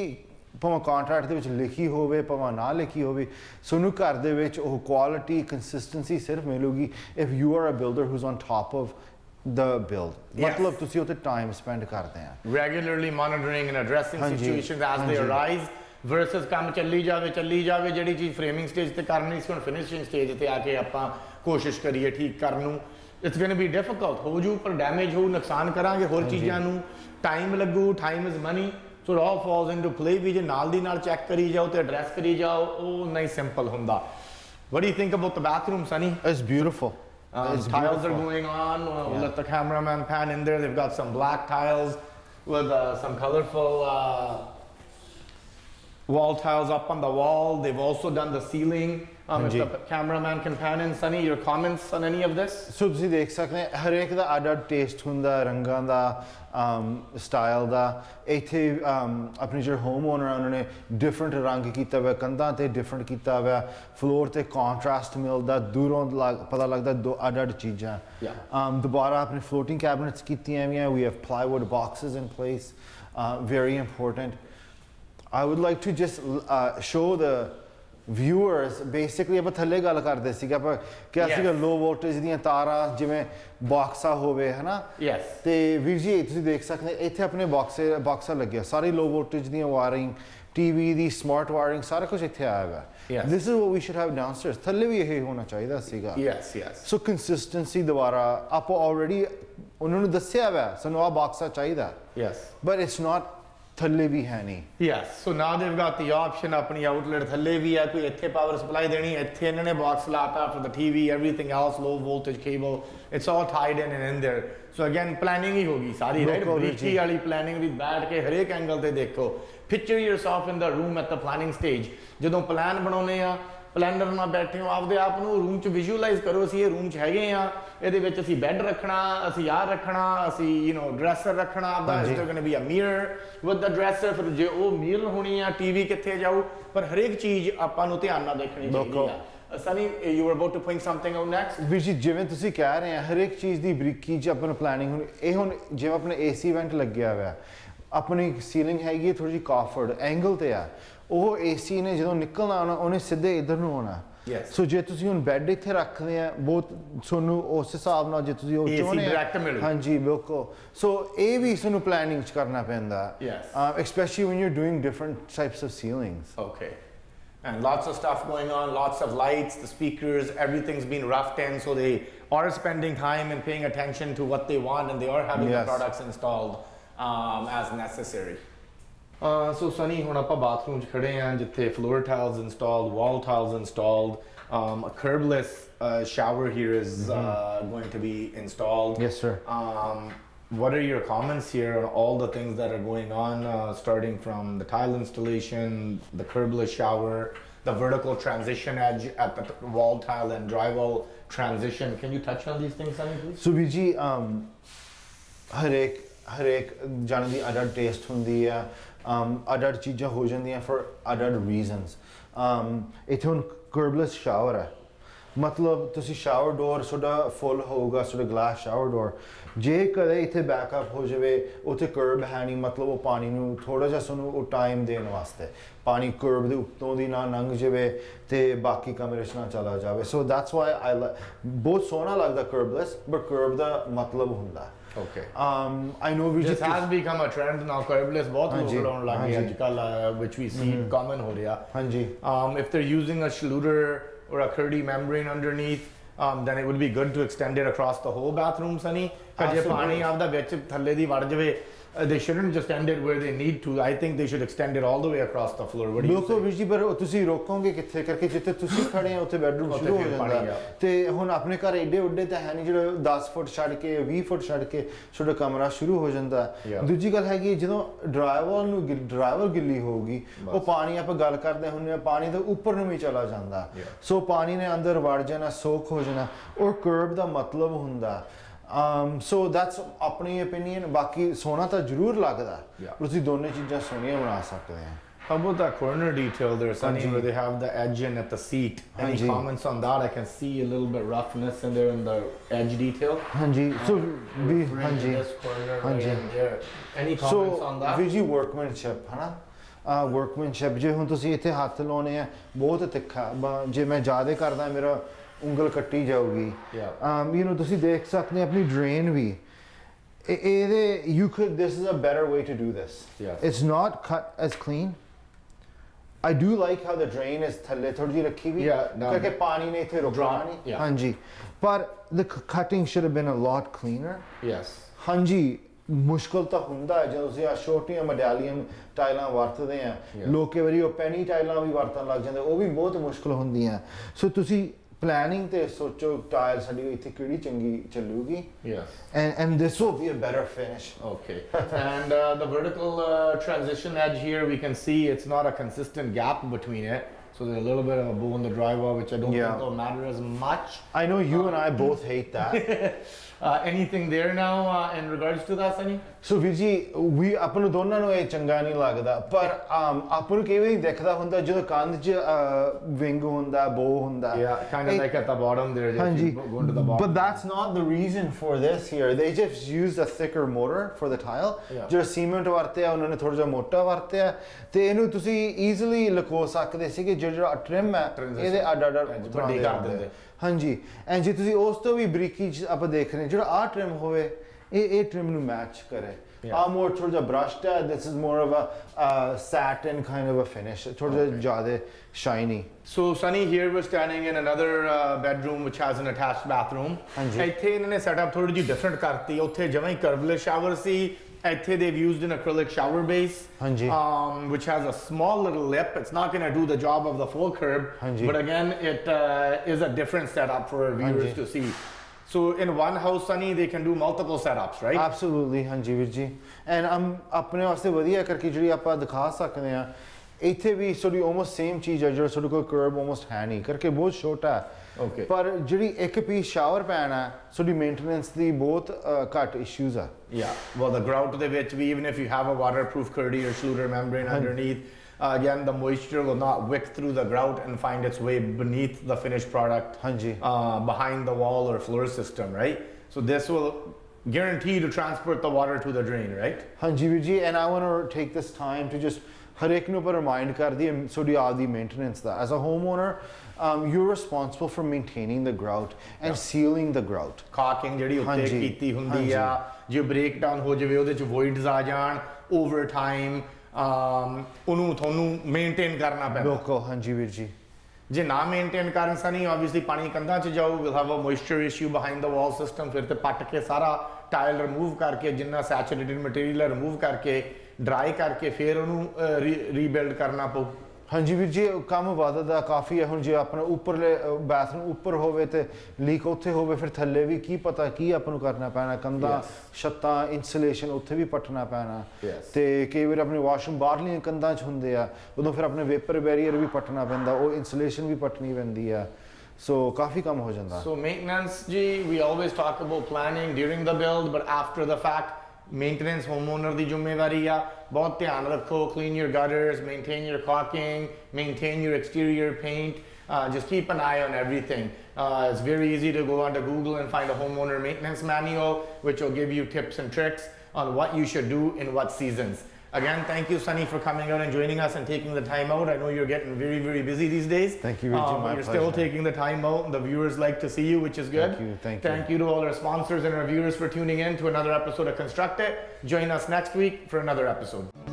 ਭਾਵੇਂ ਕੰਟਰੈਕਟ ਦੇ ਵਿੱਚ ਲਿਖੀ ਹੋਵੇ ਭਾਵੇਂ ਨਾ ਲਿਖੀ ਹੋਵੇ ਸਾਨੂੰ ਘਰ ਦੇ ਵਿੱਚ ਉਹ ਕੁਆਲਿਟੀ ਕੰਸਿਸਟੈਂਸੀ ਸਿਰਫ ਮਿਲੂਗੀ if you are a builder who's on top of the build ਮਤਲਬ ਤੁਸੀਂ ਉੱਤੇ ਟਾਈਮ ਸਪੈਂਡ ਕਰਦੇ ਆ regularly monitoring and addressing situations as they arise versus ਕੰਮ ਚੱਲੀ ਜਾਵੇ ਜਿਹੜੀ ਚੀਜ਼ ਫਰੇਮਿੰਗ ਸਟੇਜ ਤੇ ਕਰਨੀ ਸੀ ਹੁਣ ਫਿਨਿਸ਼ਿੰਗ ਸਟੇਜ ਤੇ ਆ ਕੇ ਆਪਾਂ ਕੋਸ਼ਿਸ਼ ਕਰੀਏ ਠੀਕ ਕਰਨ ਨੂੰ it's going to be difficult ਹੋ ਜੂ ਪਰ ਡੈਮੇਜ ਹੋ ਨੁਕਸਾਨ ਕਰਾਂਗੇ ਹੋਰ ਚੀਜ਼ਾਂ ਨੂੰ ਟਾਈਮ ਲੱਗੂ time is money So it all falls into play ਵੀ ਜੇ ਨਾਲ ਦੀ ਨਾਲ ਚੈੱਕ ਕਰੀ ਜਾਓ ਤੇ ਐਡਰੈਸ ਕਰੀ ਜਾਓ ਉਹ ਨਹੀਂ ਸਿੰਪਲ ਹੁੰਦਾ. What do you think about the bathroom, Sunny? It's beautiful. It's tiles beautiful. are going on. We'll let the cameraman pan in there. They've got some black tiles with some colorful wall tiles up on the wall. They've also done the ceiling. If the cameraman can pan in, Sunny, your comments on any of this? ਸੋ ਤੁਸੀਂ ਦੇਖ ਸਕਦੇ ਹੋ ਹਰੇਕ ਦਾ ਅੱਡ taste ਹੁੰਦਾ ਰੰਗਾਂ ਦਾ style ਦਾ ਇੱਥੇ ਆਪਣੇ ਜਿਹੜੇ ਹੋਮ ਓਨਰ ਉਹਨਾਂ ਨੇ ਡਿਫਰੈਂਟ ਰੰਗ ਕੀਤਾ ਹੋਇਆ ਕੰਧਾਂ ਤੇ ਡਿਫਰੈਂਟ ਕੀਤਾ ਹੋਇਆ ਫਲੋਰ ਤੇ ਕੰਟਰਾਸਟ ਮਿਲਦਾ ਦੂਰੋਂ ਪਤਾ ਲੱਗਦਾ ਦੋ ਅੱਡ ਚੀਜ਼ਾਂ ਦੁਬਾਰਾ ਆਪਣੇ ਫਲੋਟਿੰਗ ਕੈਬਨਿਟਸ ਕੀਤੀਆਂ ਹੋਈਆਂ we have plywood boxes in place very important. I would like to just show the viewers basically ਆਪਾਂ ਥੱਲੇ ਗੱਲ ਕਰਦੇ ਸੀਗਾ ਪਰ ਕਿਹਾ ਸੀਗਾ ਲੋ ਵੋਲਟੇਜ ਦੀਆਂ ਤਾਰਾਂ ਜਿਵੇਂ ਬਾਕਸਾ ਹੋਵੇ ਹਨਾ ਤੇ ਵੀਰ ਜੀ ਤੁਸੀਂ ਦੇਖ ਸਕਦੇ ਇੱਥੇ ਆਪਣੇ ਬਾਕਸਾ ਲੱਗਿਆ ਸਾਰੀ ਲੋ ਵੋਲਟੇਜ ਦੀਆਂ ਵਾਇਰਿੰਗ ਟੀਵੀ ਦੀ ਸਮਾਰਟ ਵਾਇਰਿੰਗ ਸਾਰਾ ਕੁਝ ਇੱਥੇ ਆਇਆ ਹੋਇਆ this is what we should have downstairs ਥੱਲੇ ਵੀ ਇਹ ਹੋਣਾ ਚਾਹੀਦਾ ਸੀਗਾ ਸੋ ਕੰਸਿਸਟੈਂਸੀ ਦੁਆਰਾ ਆਪਾਂ ਆਲਰੇਡੀ ਉਹਨਾਂ ਨੂੰ ਦੱਸਿਆ ਹੋਇਆ ਸਾਨੂੰ ਆ ਬਾਕਸਾ ਚਾਹੀਦਾ but it's not ਥੱਲੇ ਵੀ ਹੈ ਨਹੀਂ yes so now they've got the option ਆਪਣੀ outlet ਥੱਲੇ ਵੀ ਹੈ ਕੋਈ ਇੱਥੇ ਪਾਵਰ ਸਪਲਾਈ ਦੇਣੀ ਇੱਥੇ ਇਹਨਾਂ ਨੇ ਬਾਕਸ ਲਾਤਾ for the TV everything else low voltage cable it's all tied in there so again planning ਹੀ ਹੋਗੀ ਸਾਰੀ right ਬਰੀਕੀ ਵਾਲੀ planning ਵੀ ਬੈਠ ਕੇ ਹਰੇਕ ਐਂਗਲ ਤੇ ਦੇਖੋ picture yourself in the room at the planning stage ਜਦੋਂ ਪਲਾਨ ਬਣਾਉਨੇ ਆ ਪਲੈਨਰ ਨਾਲ ਬੈਠੇ ਹੋ ਆਪਦੇ ਆਪ ਨੂੰ ਰੂਮ 'ਚ ਵਿਜ਼ੂਅਲਾਈਜ਼ ਕਰੋ ਅਸੀਂ ਇਹ ਰੂਮ 'ਚ ਹੈਗੇ ਆ ਇਹਦੇ ਵਿੱਚ ਅਸੀਂ ਬੈੱਡ ਰੱਖਣਾ ਅਸੀਂ ਆਹ ਰੱਖਣਾ ਅਸੀਂ ਡਰੈਸਰ ਰੱਖਣਾ ਆਪਦਾ ਇਸ ਤੋਂ going to be a mirror with the dresser ਫਿਰ ਜੇ ਉਹ ਮਿਰਰ ਹੋਣੀ ਆ ਟੀਵੀ ਕਿੱਥੇ ਜਾਊ ਪਰ ਹਰੇਕ ਚੀਜ਼ ਆਪਾਂ ਨੂੰ ਧਿਆਨ ਨਾਲ ਦੇਖਣੀ ਚਾਹੀਦੀ ਆ Sunny, you were about to point something out next? ਵੀਰ ਜੀ ਜਿਵੇਂ ਤੁਸੀਂ ਕਹਿ ਰਹੇ ਆ ਹਰੇਕ ਚੀਜ਼ ਦੀ ਬਰੀਕੀ 'ਚ ਆਪਾਂ ਨੂੰ ਪਲੈਨਿੰਗ ਹੋਣੀ ਇਹ ਹੁਣ ਜਿਵੇਂ ਆਪਣੇ ਏਸੀ ਵੈਂਟ ਲੱਗਿਆ ਹੋਇਆ ਆਪਣੀ ਸੀਲਿੰਗ ਹੈਗੀ ਥੋੜੀ ਜਿਹੀ ਕਾਫਰਡ ਐਂਗਲ ਤੇ ਆ ਉਹ ਏਸੀ ਨੇ ਜਦੋਂ ਨਿਕਲਣਾ ਆਉਣਾ ਉਹਨੇ ਸਿੱਧੇ ਇਧਰ ਨੂੰ ਆਉਣਾ ਸੋ ਜੇ ਤੁਸੀਂ ਹੁਣ ਬੈੱਡ ਇੱਥੇ ਰੱਖਦੇ ਆ ਬਹੁਤ ਤੁਹਾਨੂੰ ਉਸ ਹਿਸਾਬ ਨਾਲ ਜੇ ਤੁਸੀਂ ਉਹ ਚਾਹੁੰਦੇ ਹਾਂਜੀ ਬਿਲਕੁਲ ਸੋ ਇਹ ਵੀ ਤੁਹਾਨੂੰ ਪਲੈਨਿੰਗ 'ਚ ਕਰਨਾ ਪੈਂਦਾ especially when you're doing different types of ceilings. Okay. And lots of stuff going on, lots of lights, the speakers, everything's been roughed in, so they are spending time and paying attention to what they want, and they are having the products installed as necessary. So Sunny, ਹੁਣ ਆਪਾਂ bathroom 'ਚ ਖੜੇ ਆ ਜਿੱਥੇ floor tiles installed, wall tiles installed, a curbless shower here is going to be installed. Yes, sir. What are your comments here on all the things that are going on, starting from the tile installation, the curbless shower, the vertical transition edge at the wall tile and drywall transition? Can you touch on these things, Sunny, please? So Viji, ਹਰੇਕ ਜਾਣ ਦੀ ਅੱਡ taste ਹੁੰਦੀ ਆ ਅੱਡ ਚੀਜ਼ਾਂ ਹੋ ਜਾਂਦੀਆਂ for ਅੱਡ ਰੀਜ਼ਨਸ ਇੱਥੇ ਹੁਣ ਕਰਬਲੈਸ ਸ਼ਾਵਰ ਹੈ ਮਤਲਬ ਤੁਸੀਂ ਸ਼ਾਵਰ ਡੋਰ ਤੁਹਾਡਾ ਫੁੱਲ ਹੋਊਗਾ ਤੁਹਾਡਾ ਗਲਾਸ ਸ਼ਾਵਰ ਡੋਰ ਜੇ ਕਦੇ ਇੱਥੇ ਬੈਕਅਪ ਹੋ ਜਾਵੇ ਉੱਥੇ ਕਰਬ ਹੈ ਨਹੀਂ ਮਤਲਬ ਉਹ ਪਾਣੀ ਨੂੰ ਥੋੜਾ ਜਿਹਾ ਤੁਹਾਨੂੰ ਉਹ ਟਾਈਮ ਦੇਣ ਵਾਸਤੇ ਪਾਣੀ ਕਰਬ ਦੇ ਉੱਤੋਂ ਦੀ ਨਾ ਲੰਘ ਜਾਵੇ ਤੇ ਬਾਕੀ ਕਮਰੇ 'ਚ ਨਾ ਚਲਾ ਜਾਵੇ ਸੋ ਦੈਟਸ ਵਾਈ ਆਈ ਬਹੁਤ ਸੋਹਣਾ ਲੱਗਦਾ ਕਰਬਲੈਸ ਬਟ ਕਰਬ ਦਾ ਮਤਲਬ ਹੁੰਦਾ Okay. I know we just has become a trend now. Curbless बहुत लोग लगाने लग गए आजकल, which we see common हो रहा. हाँ जी. If they're using a Schluter or a Kerdi membrane underneath, then it would be good to extend it across the whole bathroom, Sunny. because ਜੇ ਪਾਣੀ ਆਪਦਾ ਵਿੱਚ ਥੱਲੇ ਦੀ ਵੜ ਜਾਵੇ they shouldn't just end it where they need to. I think they should extend it all the way across the floor. What do you say? ਬਿਲਕੁਲ ਪਰ ਤੁਸੀਂ ਰੋਕੋਗੇ ਕਿੱਥੇ ਕਰਕੇ ਜਿੱਥੇ ਤੁਸੀਂ ਖੜੇ ਆ ਉੱਥੇ ਬੈਡਰੂਮ ਸ਼ੁਰੂ ਹੋ ਜਾਂਦਾ ਤੇ ਹੁਣ ਆਪਣੇ ਘਰ ਏਡੇ ਉੱਡੇ ਤਾਂ ਹੈ ਨਹੀਂ ਜਿਹੜੇ 10 ਫੁੱਟ ਛੱਡ ਕੇ 20 ਫੁੱਟ ਛੱਡ ਕੇ ਤੁਹਾਡਾ ਕਮਰਾ ਸ਼ੁਰੂ ਹੋ ਜਾਂਦਾ ਦੂਜੀ ਗੱਲ ਹੈਗੀ ਜਦੋਂ ਡਰਾਈਵਰ ਗਿੱਲੀ ਹੋਊਗੀ ਉਹ ਪਾਣੀ ਆਪਾਂ ਗੱਲ ਕਰਦੇ ਹੁੰਦੇ ਆ ਪਾਣੀ ਦੇ ਉੱਪਰ ਨੂੰ ਵੀ ਚਲਾ ਜਾਂਦਾ ਸੋ ਪਾਣੀ ਨੇ ਅੰਦਰ ਵੜ ਜਾਣਾ ਸੋਕ ਹੋ ਜਾਣਾ ਔਰ ਕਰਬ ਦਾ ਮਤਲਬ ਹੁੰਦਾ so that's ਆਪਣੀ opinion ਬਾਕੀ ਸੋਹਣਾ ਤਾਂ ਜ਼ਰੂਰ ਲੱਗਦਾ ਪਰ ਤੁਸੀਂ ਦੋਨੇ ਚੀਜ਼ਾਂ ਸੋਹਣੀਆਂ ਬਣਾ ਸਕਦੇ ਆ How about that corner detail there, Sunny, where they have the edge in at the seat? Any comments on that? I can see a little bit roughness in there in the edge detail. Hanji, so we this corner right in there. Any comments on that? So workmanship, है ना? Workmanship ਜੇ ਹੁਣ ਤੁਸੀਂ ਇੱਥੇ ਹੱਥ ਲਾਉਣੇ ਆ ਬਹੁਤ ਤਿੱਖਾ ਜੇ ਮੈਂ ਜ਼ਿਆਦਾ ਕਰਦਾ ਮੇਰਾ ਉਂਗਲ ਕੱਟੀ ਜਾਊਗੀ you know ਤੁਸੀਂ ਦੇਖ ਸਕਦੇ ਆਪਣੀ ਡਰੇਨ ਵੀ ਇਹਦੇ you could this is a better way to do this it's not cut as clean I do like how the drain is ਥੱਲੇ ਥੋੜੀ ਜਿਹੀ ਰੱਖੀ ਵੀ ਕਰਕੇ ਪਾਣੀ ਨੇ ਇੱਥੇ ਰੁਕਣਾ ਨਹੀਂ ਹਾਂਜੀ ਪਰ the cutting should have been a lot cleaner yes ਹਾਂਜੀ ਮੁਸ਼ਕਲ ਤਾਂ ਹੁੰਦਾ ਹੈ ਜਦੋਂ ਤੁਸੀਂ ਆ ਛੋਟੀਆਂ ਮੈਡਾਲੀਅਮ ਟਾਈਲਾਂ ਵਰਤਦੇ ਆ ਲੋਕ ਕਈ ਵਾਰੀ ਉਹ ਪੈਨੀ ਟਾਈਲਾਂ ਵੀ ਵਰਤਣ ਲੱਗ ਜਾਂਦੇ ਉਹ ਵੀ ਬਹੁਤ ਮੁਸ਼ਕਲ ਹੁੰਦੀਆਂ ਸੋ ਤੁਸੀਂ planning ਤੇ ਸੋਚੋ ਟਾਇਲ ਸਾਡੀ ਇੱਥੇ ਕਿਹੜੀ ਚੰਗੀ ਚੱਲੂਗੀ and this will be a better finish. Okay. And the vertical transition edge here, we can see it's not a consistent gap between it. So there's a little bit of a bow in the drywall, which I don't think will matter as much. I know you and I both hate that. Anything there now in regards to that, Sunny? So ਵੀਰ ਜੀ ਵੀ ਆਪਾਂ ਨੂੰ ਦੋਨਾਂ ਨੂੰ ਇਹ ਚੰਗਾ ਨਹੀਂ ਲੱਗਦਾ ਪਰ ਆਪਾਂ ਨੂੰ ਕਿਵੇਂ ਦਿਖਦਾ ਹੁੰਦਾ ਜਦੋਂ ਕੰਧ 'ਚ ਵਿੰਗ ਹੁੰਦਾ ਬੋ ਹੁੰਦਾ Yeah, kind of like at the bottom there. ਹਾਂਜੀ Go into the bottom. but that's not the reason for this here. They just used a thicker mortar for the tile. ਜਿਹੜਾ ਸੀਮੈਂਟ ਵਰਤਿਆ ਉਹਨਾਂ ਨੇ ਥੋੜਾ ਜਿਹਾ ਮੋਟਾ ਵਰਤਿਆ ਤੇ ਇਹਨੂੰ ਤੁਸੀਂ ਈਜ਼ੀਲੀ ਲਕੋ ਸਕਦੇ ਸੀ ਕਿ ਜਿਹੜਾ ਟ੍ਰਿਮ ਹੈ ਇਹਦੇ ਅੱਡ ਵੱਡੀ ਕਰ ਦਿੰਦੇ ਹਾਂਜੀ ਐਂਡ ਜੇ ਤੁਸੀਂ ਉਸ ਤੋਂ ਵੀ ਬਰੀਕੀ ਆਪਾਂ ਦੇਖ ਰਹੇ ਜਿਹੜਾ ਆ ਟ੍ਰਿਮ ਹੋਵੇ ਇਹ ਟ੍ਰਿਮ ਨੂੰ ਮੈਚ ਕਰੇ ਆ ਮੋਰ ਥੋੜਾ ਜਿਹਾ ਬ੍ਰਸ਼ਡ ਹੈ this is more of a satin kind of a finish ਥੋੜਾ ਜਿਹਾ ਜ਼ਿਆਦਾ shiny. So Sunny, here we're standing in another bedroom which has an attached bathroom. ਇੱਥੇ ਇਹਨਾਂ ਨੇ setup ਥੋੜੀ ਜਿਹੀ different ਕਰਤੀ ਉੱਥੇ ਜਿਵੇਂ ਹੀ curveless shower ਸੀ ਇੱਥੇ they've used an acrylic shower base which has a small little lip. It's not going to do the job of the full curb but again it is a different setup for viewers to see. So in one house, Sunny, they can do multiple setups, right? Absolutely, ਹਾਂਜੀ ਵੀਰ ਜੀ and ਆਪਣੇ ਵਾਸਤੇ ਵਧੀਆ ਕਰਕੇ ਜਿਹੜੀ ਆਪਾਂ ਦਿਖਾ ਸਕਦੇ ਆ ਇੱਥੇ ਵੀ ਸੋਡੀ almost same ਚੀਜ਼ ਹੈ ਜਿਹੜਾ ਤੁਹਾਡੇ ਕੋਲ curb almost ਹੈ ਨਹੀਂ ਕਰਕੇ ਬਹੁਤ ਛੋਟਾ ਹੈ Okay. ਪਰ ਜਿਹੜੀ ਇੱਕ ਪੀਸ ਸ਼ਾਵਰ ਪੈਨ ਹੈ ਤੁਹਾਡੀ ਮੇਨਟੇਨੈਂਸ ਦੀ ਬਹੁਤ ਘੱਟ ਇਸ਼ੂਜ਼ ਆ Yeah, well the grout ਦੇ ਵਿੱਚ ਵੀ even if you have a waterproof Kerdi or Schluter membrane underneath, again the moisture will not wick through the grout and find its way beneath the finished product behind the wall or floor system, right? So this will guarantee to transport the water to the drain, right? ਹਾਂਜੀ ਵੀਰ ਜੀ and I want to take this time to just ਹਰੇਕ ਨੂੰ ਪਰ remind ਕਰਦੀ ਹੈ ਤੁਹਾਡੀ ਆਪਦੀ maintenance the as a homeowner you're responsible for maintaining the grout and sealing the grout. Caulking ਜਿਹੜੀ ਉੱਤੇ ਕੀਤੀ ਹੁੰਦੀ ਆ ਜੇ ਬ੍ਰੇਕ ਡਾਊਨ ਹੋ ਜਾਵੇ ਉਹਦੇ ਚ voids ਆ ਜਾਣ over time ਉਹਨੂੰ ਤੁਹਾਨੂੰ ਮੇਨਟੇਨ ਕਰਨਾ ਪੈਂਦਾ ਬਿਲਕੁਲ ਹਾਂਜੀ ਵੀਰ ਜੀ ਜੇ ਨਾ ਮੇਨਟੇਨ ਕਰਨ ਸਨੀ ਆਬਵੀਅਸਲੀ ਪਾਣੀ ਕੰਧਾਂ 'ਚ ਜਾਊ will have a moisture issue behind the wall system ਫਿਰ ਤੇ ਪੱਟ ਕੇ ਸਾਰਾ ਟਾਇਲ ਰਿਮੂਵ ਕਰਕੇ ਜਿੰਨਾ ਸੈਚੂਰੇਟਡ ਮਟੀਰੀਅਲ ਰਿਮੂਵ ਕਰਕੇ ਡਰਾਈ ਕਰਕੇ ਫਿਰ ਉਹਨੂੰ ਰੀਬਿਲਡ ਕਰਨਾ ਪਊ ਹਾਂਜੀ ਵੀਰ ਜੀ ਕੰਮ ਵੱਧਦਾ ਕਾਫੀ ਹੈ ਹੁਣ ਜੇ ਆਪਣਾ ਉੱਪਰਲੇ ਬਾਥਰੂਮ ਉੱਪਰ ਹੋਵੇ ਤੇ ਲੀਕ ਉੱਥੇ ਹੋਵੇ ਫਿਰ ਥੱਲੇ ਵੀ ਕੀ ਪਤਾ ਕੀ ਆਪਾਂ ਨੂੰ ਕਰਨਾ ਪੈਣਾ ਕੰਧਾਂ ਛੱਤਾਂ ਇਨਸੂਲੇਸ਼ਨ ਉੱਥੇ ਵੀ ਪੱਟਣਾ ਪੈਣਾ ਤੇ ਕਈ ਵਾਰ ਆਪਣੇ ਵਾਸ਼ਰੂਮ ਬਾਹਰਲੀਆਂ ਕੰਧਾਂ 'ਚ ਹੁੰਦੇ ਆ ਉਦੋਂ ਫਿਰ ਆਪਣੇ ਵੇਪਰ ਬੈਰੀਅਰ ਵੀ ਪੱਟਣਾ ਪੈਂਦਾ ਉਹ ਇਨਸੂਲੇਸ਼ਨ ਵੀ ਪੱਟਣੀ ਪੈਂਦੀ ਆ ਸੋ ਕਾਫੀ ਕੰਮ ਹੋ ਜਾਂਦਾ ਸੋ ਮੇਨਟੇਨੈਂਸ ਜੀ we always talk about planning during the build but after the fact maintenance homeowner की जिम्मेवारी आ बहुत ध्यान रखो clean your gutters maintain your caulking maintain your exterior paint just keep an eye on everything it's very easy to go onto Google and find a homeowner maintenance manual which will give you tips and tricks on what you should do in what seasons. Again, thank you, Sunny, for coming out and joining us and taking the time out. I know you're getting very, very busy these days. Thank you, Vijay. My you're pleasure. still taking the time out, and the viewers like to see you, which is good. Thank you. Thank you to all our sponsors and our viewers for tuning in to another episode of Construct It. Join us next week for another episode.